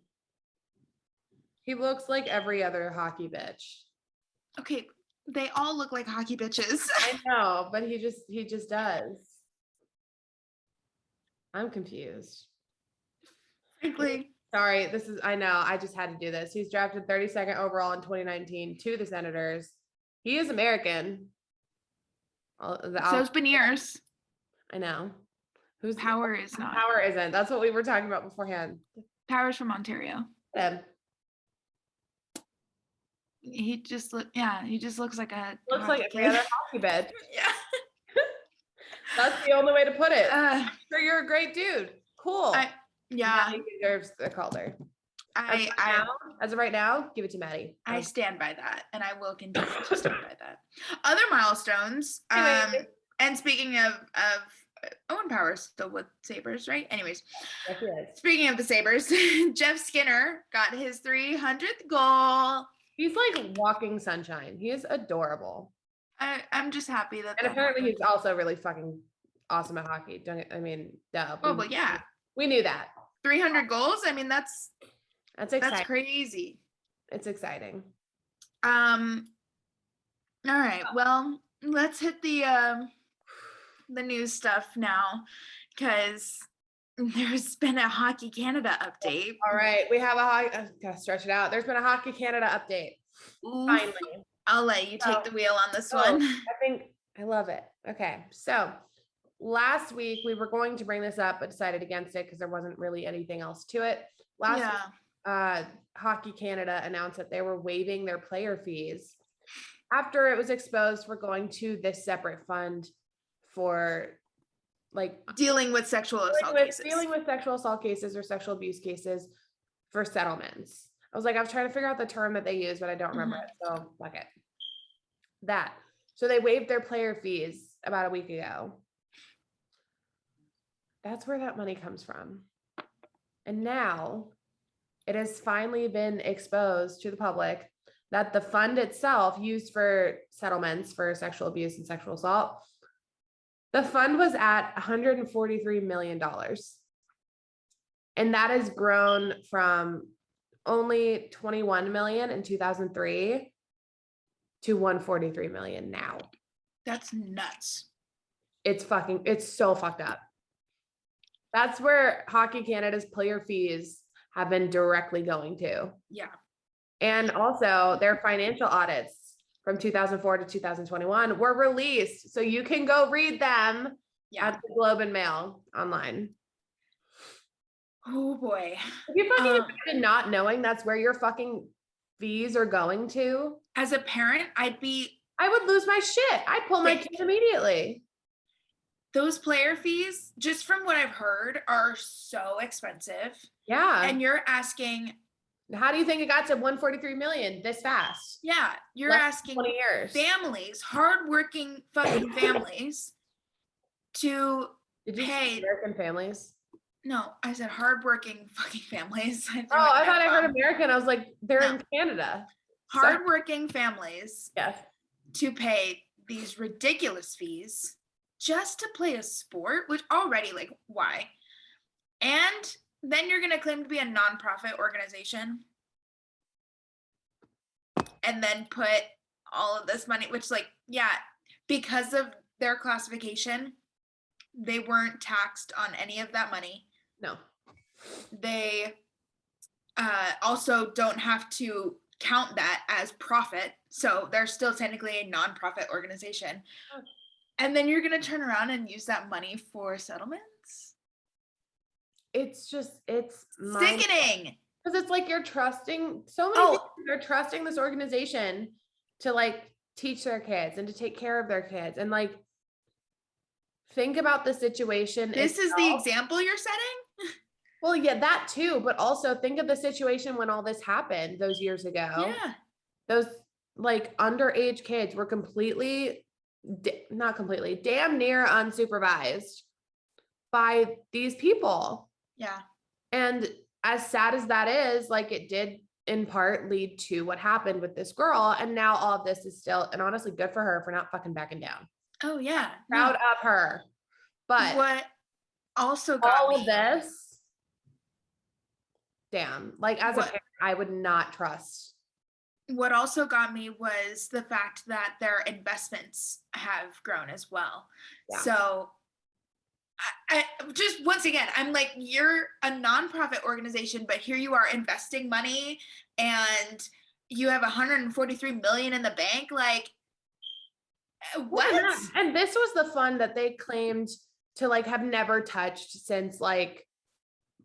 He looks like every other hockey bitch. Okay, they all look like hockey bitches. I know, but he just does. I'm confused. Frankly. Sorry, I know, I just had to do this. He's drafted 32nd overall in 2019 to the Senators. He is American. So's Beniers. I know. Power is not. Power isn't. That's what we were talking about beforehand. Power's from Ontario. He just looks like every other hockey bitch. Yeah. That's the only way to put it. Sure, you're a great dude. Cool. Yeah. He deserves the Calder. As of right now, give it to Maddie. I stand by that, and I will continue to stand by that. Other milestones. And speaking of Owen Power's still with Sabres, right? Anyways, speaking of the Sabres, Jeff Skinner got his 300th goal. He's like walking sunshine. He is adorable. I'm just happy that. And apparently he's also really fucking awesome at hockey. Duh. Oh, well, yeah. We knew that. 300 goals. I mean, that's exciting. That's crazy. It's exciting. All right. Well, let's hit the news stuff now, because there's been a Hockey Canada update. All right, we have gotta stretch it out. There's been a Hockey Canada update. Finally. I'll let you take the wheel on this one. I love it. Okay, so last week we were going to bring this up, but decided against it because there wasn't really anything else to it. Last week Hockey Canada announced that they were waiving their player fees after it was exposed for going to this separate fund for like dealing with sexual assault cases. Dealing with sexual assault cases or sexual abuse cases for settlements. I was trying to figure out the term that they use, but I don't remember it. So fuck it. That. So they waived their player fees about a week ago. That's where that money comes from. And now it has finally been exposed to the public that the fund itself used for settlements for sexual abuse and sexual assault, the fund was at $143 million. And that has grown from only 21 million in 2003 to 143 million now. That's nuts. It's so fucked up. That's where Hockey Canada's player fees have been directly going to. Yeah. And also their financial audits from 2004 to 2021 were released. So you can go read them at the Globe and Mail online. Oh boy. If you fucking imagine not knowing that's where your fucking fees are going to. As a parent, I would lose my shit. I'd pull my kid immediately. Those player fees, just from what I've heard, are so expensive. Yeah. And you're asking, how do you think it got to 143 million this fast? Yeah. You're asking 20 years. Families, hardworking fucking families to pay. American families? No, I said hardworking fucking families. I thought I heard American. I was like, they're in Canada. Hardworking families. Yes. To pay these ridiculous fees just to play a sport, which already, like, why? And then you're going to claim to be a nonprofit organization and then put all of this money, which, like, yeah, because of their classification, they weren't taxed on any of that money. No. They also don't have to count that as profit. So they're still technically a nonprofit organization. Oh. And then you're going to turn around and use that money for settlements? It's sickening. Because it's like you're trusting so many people, they're trusting this organization to like teach their kids and to take care of their kids. And like, think about the situation. This is the example you're setting? Well, yeah, that too. But also think of the situation when all this happened those years ago. Yeah. Those like underage kids were not completely, damn near unsupervised by these people. Yeah. And as sad as that is, like it did in part lead to what happened with this girl. And now all of this is still, and honestly, good for her for not fucking backing down. Oh yeah. Proud of her. But what also got all of this, damn, like as a parent, I would not trust. What also got me was the fact that their investments have grown as well. Yeah. So I just, once again, I'm like, you're a nonprofit organization, but here you are investing money and you have 143 million in the bank. Like, what? And this was the fund that they claimed to like have never touched since like,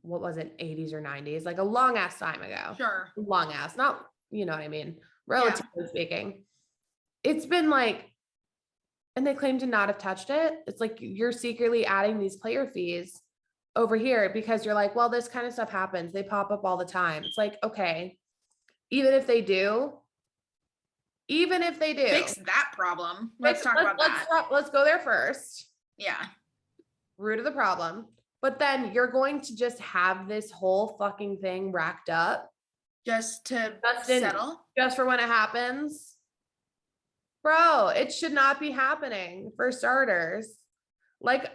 what was it, 80s or 90s, like a long ass time ago. Sure. Long ass, not, you know what I mean? Relatively speaking. It's been like, and they claim to not have touched it. It's like you're secretly adding these player fees over here because you're like, well, this kind of stuff happens. They pop up all the time. It's like, okay, even if they do, fix that problem. Let's talk about that. Let's go there first. Yeah. Root of the problem. But then you're going to just have this whole fucking thing racked up. Just to settle? Just for when it happens. Bro, it should not be happening for starters. Like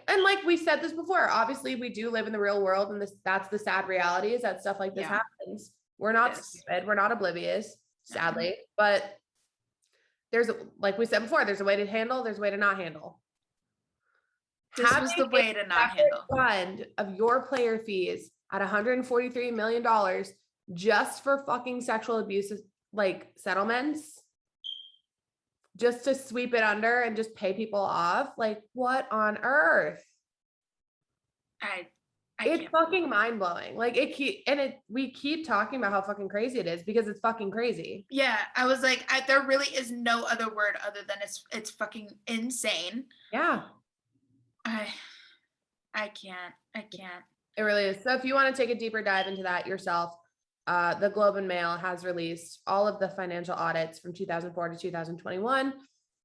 we said this before, obviously we do live in the real world and that's the sad reality is that stuff like this happens. We're not stupid. We're not oblivious, sadly. But there's, like we said before, there's a way to handle, there's a way to not handle. This was the way to not handle. Fund of your player fees at $143 million just for fucking sexual abuse, like settlements, just to sweep it under and just pay people off. Like, what on earth? It's fucking mind blowing. Like we keep talking about how fucking crazy it is because it's fucking crazy. Yeah. I was like, there really is no other word other than it's fucking insane. Yeah. I can't. It really is. So if you want to take a deeper dive into that yourself, the Globe and Mail has released all of the financial audits from 2004 to 2021.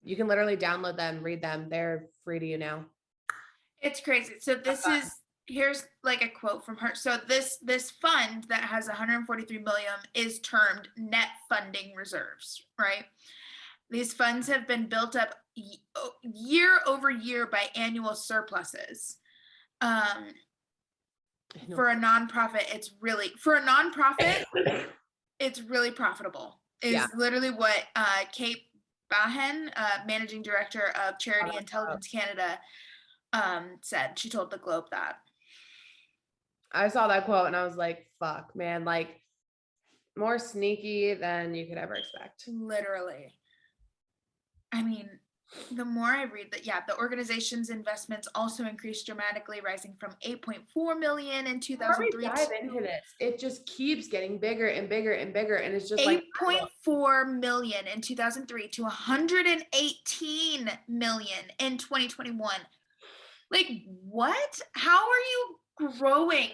You can literally download them, read them. They're free to you now. It's crazy. So here's like a quote from her. So this fund that has 143 million is termed net funding reserves, right? These funds have been built up year over year by annual surpluses. For a nonprofit, it's really profitable. Is literally what Kate Bahen, managing director of Charity Intelligence Canada, said. She told the Globe that. I saw that quote and I was like, fuck, man, like more sneaky than you could ever expect. Literally. I mean, the more I read that, the organization's investments also increased dramatically, rising from 8.4 million in 2003. Dive into this. It just keeps getting bigger and bigger and bigger. And it's just 8.4 million in 2003 to 118 million in 2021. Like, what? How are you growing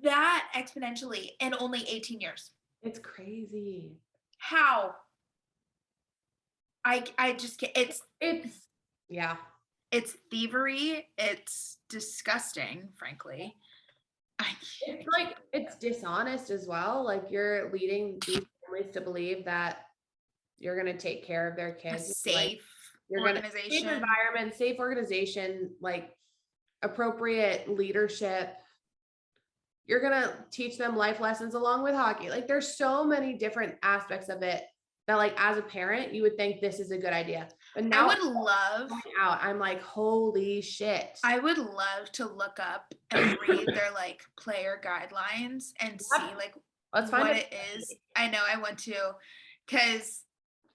that exponentially in only 18 years? It's crazy. How? I just can't. It's thievery. It's disgusting, frankly. It's dishonest as well. Like you're leading these families to believe that you're going to take care of their kids. Safe organization. Safe environment, safe organization, like appropriate leadership. You're going to teach them life lessons along with hockey. Like there's so many different aspects of it that like as a parent, you would think this is a good idea. But now I'm like, holy shit. I would love to look up and read their like player guidelines and see like what it is. I know I want to, because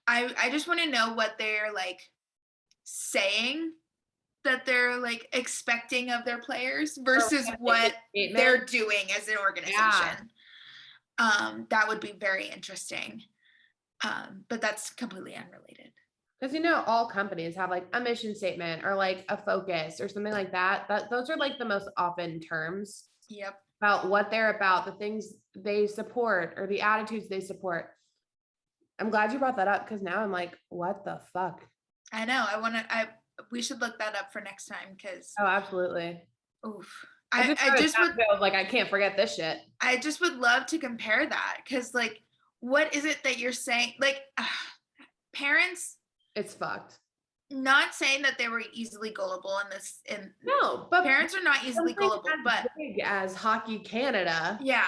I just want to know what they're like saying that they're like expecting of their players versus what they're doing as an organization. That would be very interesting. But that's completely unrelated. Because all companies have like a mission statement or like a focus or something like that. Those are like the most often terms. Yep. About what they're about, the things they support or the attitudes they support. I'm glad you brought that up because now I'm like, what the fuck? I know. We should look that up for next time because. Oh, absolutely. Oof. I just like I can't forget this shit. I just would love to compare that because like. What is it that you're saying? Like, parents. It's fucked. Not saying that they were easily gullible no, but parents are not easily gullible. But big as Hockey Canada. Yeah,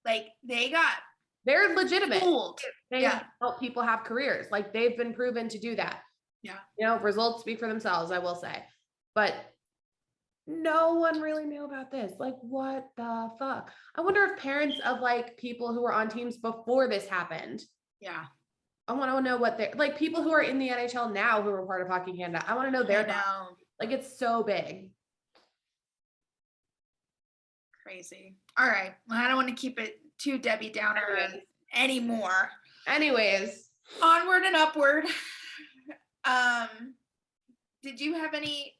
like they're legitimate. Fooled. They help people have careers. Like they've been proven to do that. Yeah. Results speak for themselves. I will say, but. No one really knew about this. Like, what the fuck? I wonder if parents of like people who were on teams before this happened. Yeah. I want to know what they're like people who are in the NHL now who are part of Hockey Canada. I want to know their like it's so big. Crazy. All right. Well, I don't want to keep it too Debbie Downer anymore. Anyways. Onward and upward. Did you have any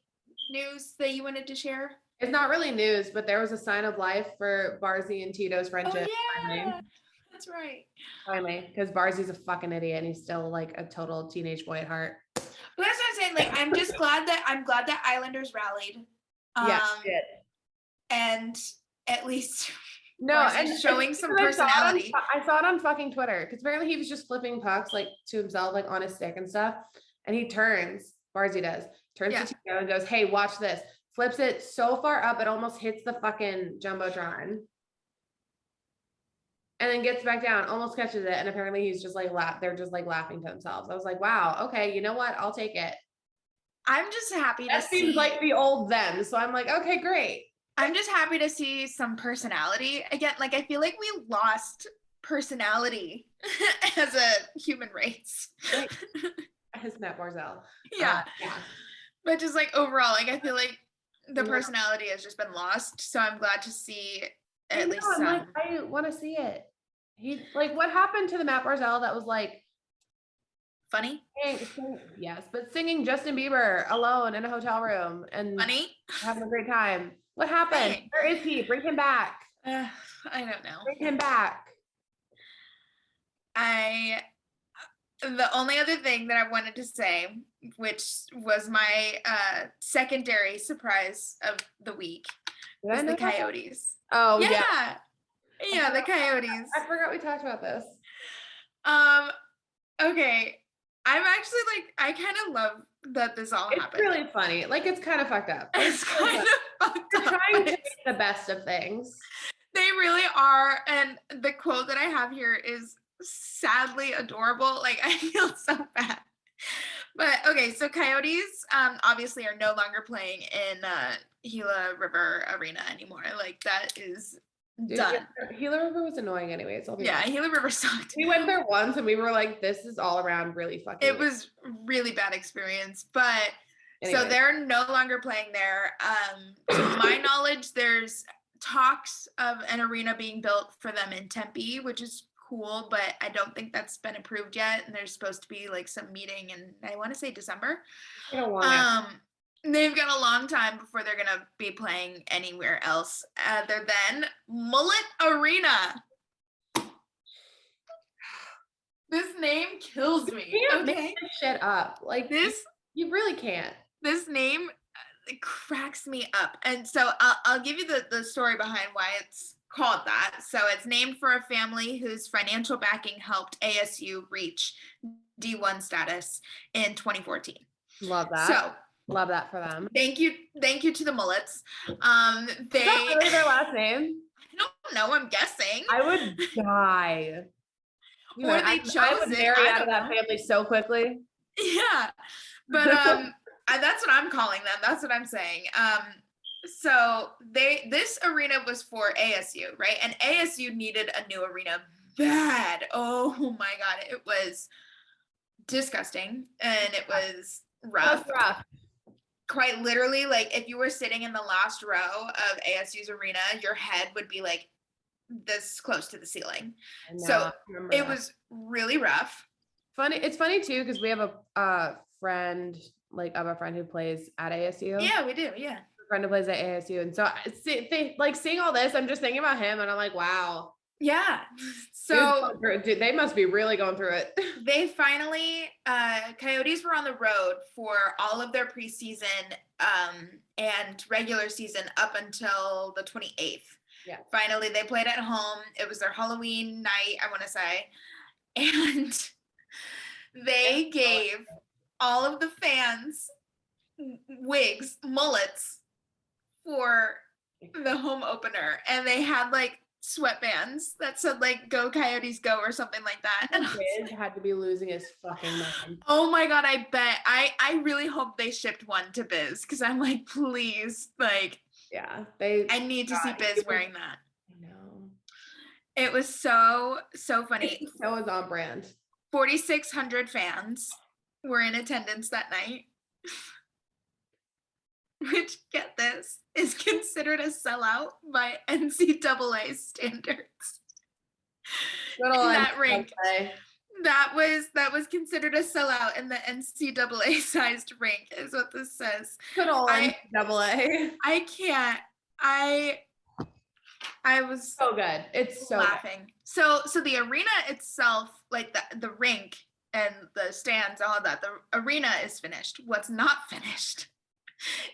news that you wanted to share? It's not really news, but there was a sign of life for Barzy and Tito's friendship. Oh, yeah. That's right. Finally, because Barzy's a fucking idiot and he's still like a total teenage boy at heart. But that's what I'm saying. Like, I'm just glad that Islanders rallied. And at least and showing some personality. I saw it on fucking Twitter because apparently he was just flipping pucks like to himself, like on his stick and stuff. And he turns, Barzy does. Turns to Tito and goes, hey, watch this. Flips it so far up, it almost hits the fucking Jumbotron. And then gets back down, almost catches it. And apparently he's just like, they're just like laughing to themselves. I was like, wow, okay, you know what? I'll take it. I'm just happy that seems like the old them. So I'm like, okay, great. I'm just happy to see some personality. Again, like I feel like we lost personality as a human race. As Matt Barzell. Yeah. But just like overall, like I feel like the personality has just been lost. So I'm glad to see at least some. Like, I want to see it. He like, what happened to the Matt Barzell that was like funny? Yes, but singing Justin Bieber alone in a hotel room and funny, having a great time. What happened? Funny. Where is he? Bring him back. I don't know. Bring him back. The only other thing that I wanted to say, which was my secondary surprise of the week, was the Coyotes. Oh yeah. Yeah, the Coyotes. I forgot we talked about this. Okay. I'm actually like, I kind of love that this all happened. It's really funny. Like, it's kind of fucked up. It's kind of fucked up. They're trying to make the best of things. They really are. And the quote that I have here is sadly adorable. Like, I feel so bad. But okay, so Coyotes obviously are no longer playing in Gila River Arena anymore. Like, that is done. Yeah, Gila River was annoying anyways. Gila River sucked. We went there once and we were like, this is all around really fucking It was really bad experience. But anyway. So they're no longer playing there. To my knowledge, there's talks of an arena being built for them in Tempe, which is cool, but I don't think that's been approved yet. And there's supposed to be like some meeting in, I want to say December. They've got a long time before they're gonna be playing anywhere else other than Mullet Arena. This name kills me. You can't make this shit up. Like this, you really can't. This name cracks me up. And so I'll give you the story behind why it's called that. So it's named for a family whose financial backing helped ASU reach D1 status in 2014. Love that. So love that for them. Thank you to the Mullets. Is that really their last name? I don't know. I'm guessing. I would die. Or they chose I would marry out of that family so quickly. Yeah, but that's what I'm calling them. That's what I'm saying. So this arena was for ASU, right? And ASU needed a new arena bad. Oh my God, it was disgusting and it was rough. Quite literally, like if you were sitting in the last row of ASU's arena, your head would be like this close to the ceiling. So it was really rough. Funny. It's funny too, because we have a friend, like of a friend who plays at ASU. Yeah, we do. Yeah. A friend who plays at ASU. And so seeing all this, I'm just thinking about him and I'm like, wow. Yeah. So dude, they must be really going through it. They finally, Coyotes were on the road for all of their preseason and regular season up until the 28th. Yeah. Finally, they played at home. It was their Halloween night, I want to say. And they gave all of the fans wigs, mullets for the home opener. And they had like sweatbands that said like "Go Coyotes Go" or something like that. And kid had to be losing his fucking mind. Oh my God, I bet. I really hope they shipped one to Biz because I'm like, please, like, yeah, I need to see Biz wearing that. I know. It was so funny. So was on brand. 4,600 fans were in attendance that night. Which, get this, is considered a sellout by NCAA standards. That rink. That was considered a sellout in the NCAA sized rink, is what this says. Good old NCAA. I can't. I was so good. It's so laughing. Good. So the arena itself, like the rink and the stands, all of that, the arena is finished. What's not finished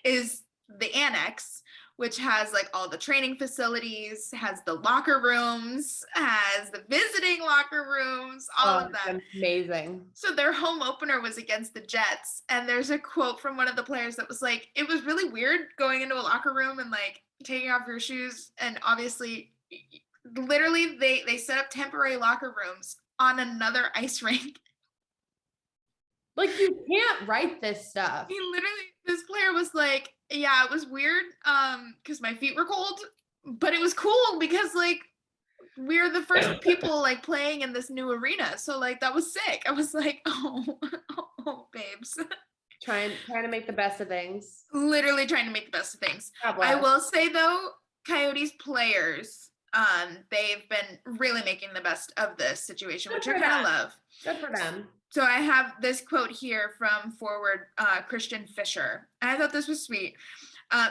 is the annex, which has like all the training facilities, has the locker rooms, has the visiting locker rooms, all of that. Amazing. So their home opener was against the Jets. And there's a quote from one of the players that was like, it was really weird going into a locker room and like taking off your shoes. And obviously, literally they set up temporary locker rooms on another ice rink. Like, you can't write this stuff. This player was like, yeah, it was weird because my feet were cold, but it was cool because like we're the first people like playing in this new arena. So like that was sick. I was like, oh babes. Trying to make the best of things. Literally trying to make the best of things. I will say though, Coyotes players, they've been really making the best of this situation, which I kind of love. Good for them. So I have this quote here from forward Christian Fisher. And I thought this was sweet.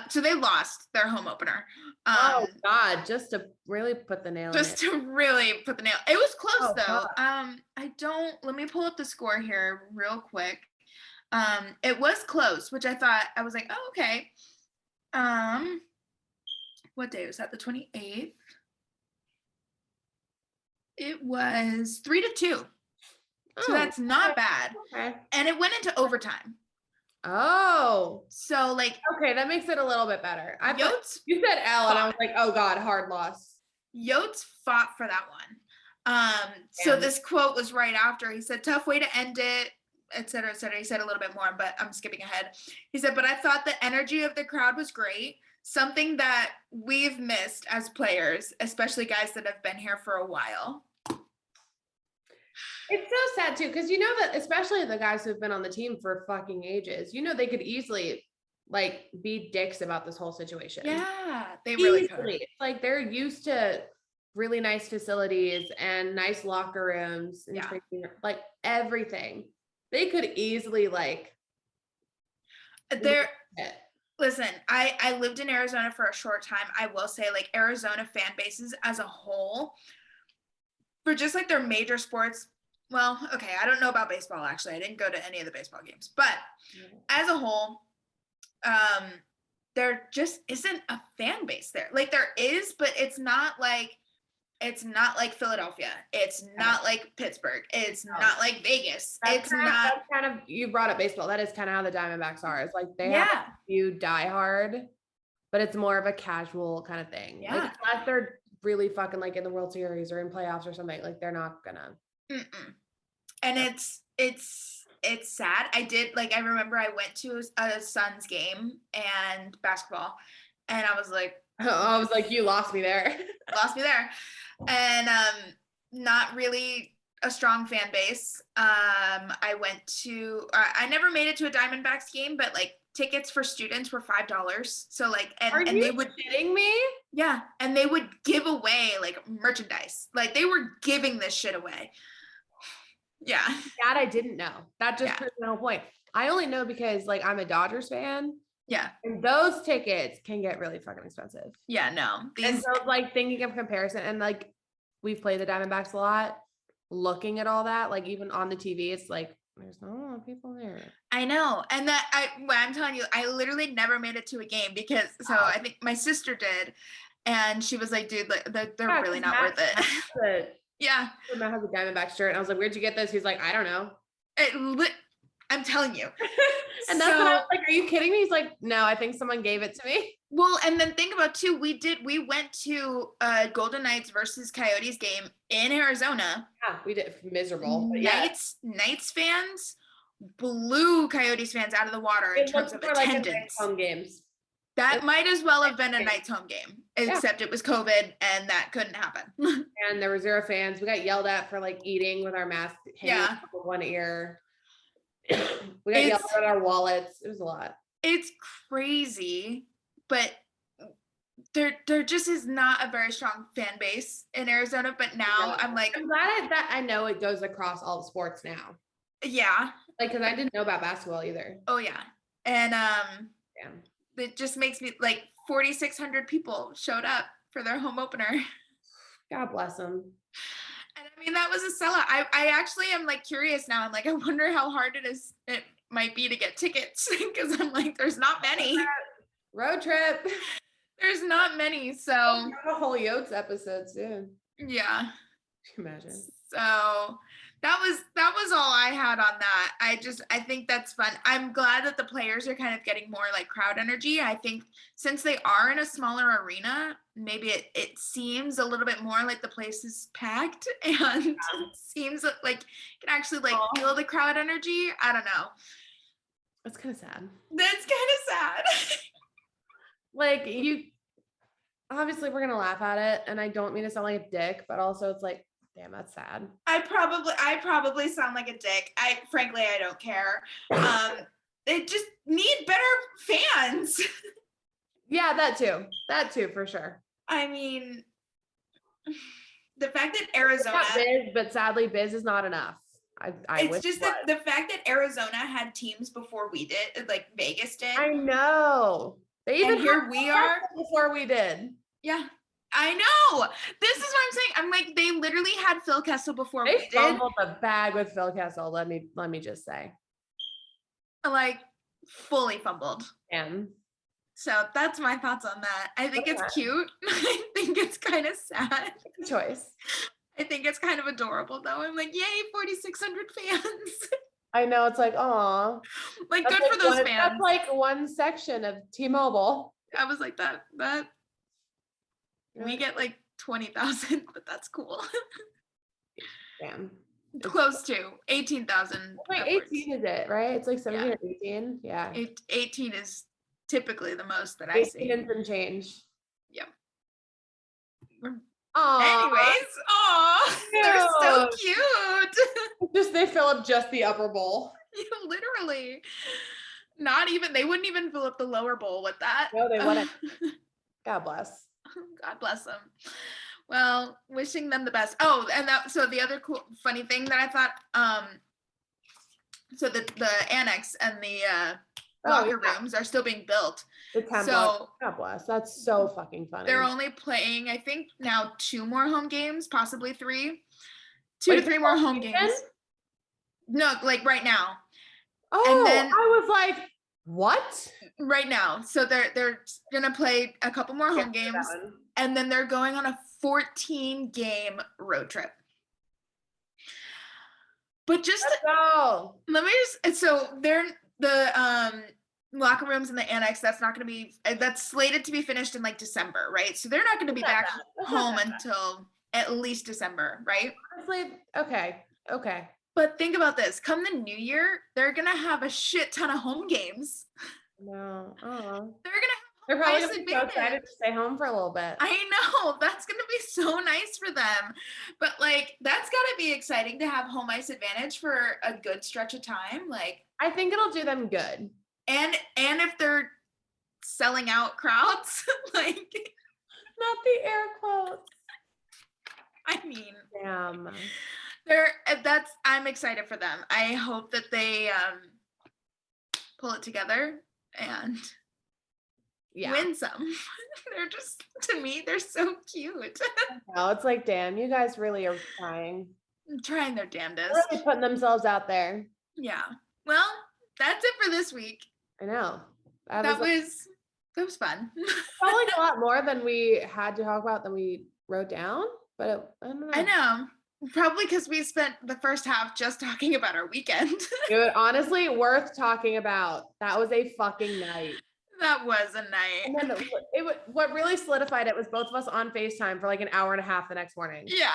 So they lost their home opener. Oh God, just to really put the nail in it. Just to really put the nail. It was close though. Let me pull up the score here real quick. It was close, which I was like, oh, okay. What day was that? The 28th. It was 3-2. So that's not bad. Okay. And it went into overtime. Oh. So like. Okay, that makes it a little bit better. You said L and I was like, oh God, hard loss. Yotes fought for that one. So this quote was right after. He said, tough way to end it, et cetera, et cetera. He said a little bit more, but I'm skipping ahead. He said, but I thought the energy of the crowd was great. Something that we've missed as players, especially guys that have been here for a while. It's so sad too, because you know that especially the guys who've been on the team for fucking ages, you know, they could easily like be dicks about this whole situation. Yeah, they really could. It's like they're used to really nice facilities and nice locker rooms and like everything. They could easily like. Listen, I lived in Arizona for a short time. I will say like Arizona fan bases as a whole, for just like their major sports. Well, okay, I don't know about baseball, actually. I didn't go to any of the baseball games. But as a whole, there just isn't a fan base there. Like there is, but it's not like Philadelphia. It's not like Pittsburgh. It's not like Vegas. That's kind of, you brought up baseball. That is kind of how the Diamondbacks are. It's like they have a few diehard, but it's more of a casual kind of thing. Yeah. Like unless they're really fucking like in the World Series or in playoffs or something, like they're not gonna. And it's sad. I remember I went to a Suns game and basketball, and I was like, you lost me there. And not really a strong fan base. I never made it to a Diamondbacks game, but like tickets for students were $5. So like, and they would kidding me? Yeah. And they would give away like merchandise. Like they were giving this shit away. Yeah. That I didn't know. That just proves my whole point. I only know because like I'm a Dodgers fan. Yeah. And those tickets can get really fucking expensive. Yeah, no. And so like thinking of comparison, and like we've played the Diamondbacks a lot, looking at all that, like even on the TV, it's like there's not a lot of people there. I know. And I'm telling you, I literally never made it to a game because I think my sister did. And she was like, dude, they're really not worth it. Yeah. Matt has a Diamondback shirt. And I was like, where'd you get this? He's like, I don't know. I'm telling you. And that's when I was like, are you kidding me? He's like, no, I think someone gave it to me. Well, and then think about too, we went to Golden Knights versus Coyotes game in Arizona. Yeah, we did. Miserable. Knights fans blew Coyotes fans out of the water in terms of attendance. Like home games. That might as well have been a Knights home game, except it was COVID and that couldn't happen. And there were 0 fans. We got yelled at for like eating with our mask hanging out of one ear. We got yelled at our wallets. It was a lot. It's crazy, but there just is not a very strong fan base in Arizona. But now I'm like, I'm glad that I know it goes across all the sports now. Yeah. Like, cause I didn't know about basketball either. Oh yeah. And it just makes me like 4,600 people showed up for their home opener. God bless them. And I mean, that was a sellout. I actually am like curious now. I'm like, I wonder how hard it might be to get tickets because I'm like, there's not many. Road trip. There's not many. So a whole Yotes episode soon. Yeah. Imagine. So that was all I had on that. I think that's fun. I'm glad that the players are kind of getting more like crowd energy. I think since they are in a smaller arena, maybe it seems a little bit more like the place is packed and it seems like you can actually like feel the crowd energy. I don't know. That's kind of sad. That's kind of sad. Like obviously we're going to laugh at it and I don't mean to sound like a dick, but also it's like, damn, that's sad. I probably sound like a dick. Frankly, I don't care. they just need better fans. Yeah, that too, for sure. I mean, the fact that Arizona, Biz, but sadly, Biz is not enough. it's just that the fact that Arizona had teams before we did, like Vegas did. I know. They even here we are before we did. Yeah, I know. This is what I'm saying. I'm like, they literally had Phil Kessel before we did. They fumbled the bag with Phil Kessel. Let me just say, like, fully fumbled. And so that's my thoughts on that. I think it's cute. I think it's kind of sad. Good choice. I think it's kind of adorable though. I'm like, yay, 4,600 fans. I know, it's like, oh, like that's good for those fans. That's like one section of T-Mobile. I was like that we get like 20,000, but that's cool. Damn. Close to 18,000. Wait, 18 is it, right? It's like 17 or 18. Yeah. 18 is typically the most that I see. 18 and some change. Yep. Anyways, they're so cute. Just they fill up just the upper bowl. Literally. Not even, they wouldn't even fill up the lower bowl with that. No, they wouldn't. God bless. God bless them. Well, wishing them the best. Oh, and so the other cool, funny thing that I thought, so the annex and the locker rooms are still being built. So God bless. That's so fucking funny. They're only playing, I think now 2 more home games, possibly 3. 2 to 3 more home games. No, like right now. Oh, and then I was like, what? Right now. So they're gonna play a couple more home games, and then they're going on a 14-game road trip. But just let me just, so they're the locker rooms in the annex, that's slated to be finished in like December, right? So they're not going to be back home until at least December, right? Honestly, okay. But think about this, come the new year, they're going to have a shit ton of home games. No. They're probably going to be so excited to stay home for a little bit. I know, that's going to be so nice for them. But like, that's got to be exciting to have home ice advantage for a good stretch of time. Like, I think it'll do them good. And if they're selling out crowds, like, not the air quotes. I mean, damn. I'm excited for them. I hope that they pull it together and win some. They're just, to me, they're so cute. No, it's like, damn, you guys really are trying their damnedest. They're really putting themselves out there. Yeah. Well, that's it for this week. I know. That was fun. Probably a lot more than we had to talk about than we wrote down, but I don't know. I know. Probably because we spent the first half just talking about our weekend. Dude, honestly, worth talking about. That was a fucking night. That was a night. And then what really solidified it was both of us on FaceTime for like an hour and a half the next morning. Yeah.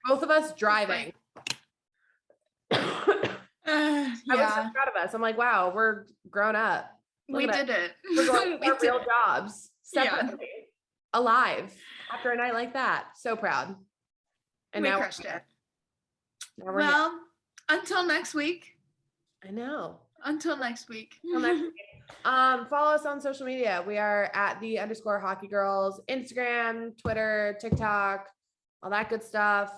Both of us driving. I was so proud of us. I'm like, wow, we're grown up. We did it. We're going to our real jobs separately, alive after a night like that. So proud. And we crushed it. Well, until next week. I know. Until next week. Follow us on social media. We are at @the_hockey girls, Instagram, Twitter, TikTok, all that good stuff.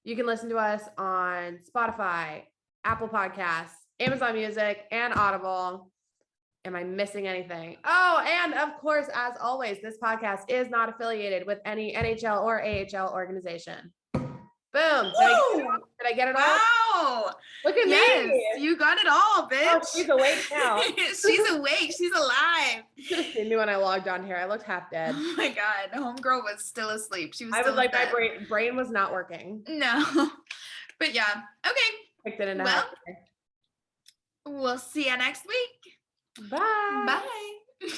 You can listen to us on Spotify, Apple Podcasts, Amazon Music, and Audible. Am I missing anything? Oh, and of course, as always, this podcast is not affiliated with any NHL or AHL organization. Boom. Did I get it all? Wow. Look at me. You got it all, bitch. Oh, she's awake now. She's awake. She's alive. You should have seen me when I logged on here. I looked half dead. Oh my God. Homegirl was still asleep. I was like, my brain was not working. No. But yeah. Okay. Picked it in. Well, we'll see you next week. Bye. Bye.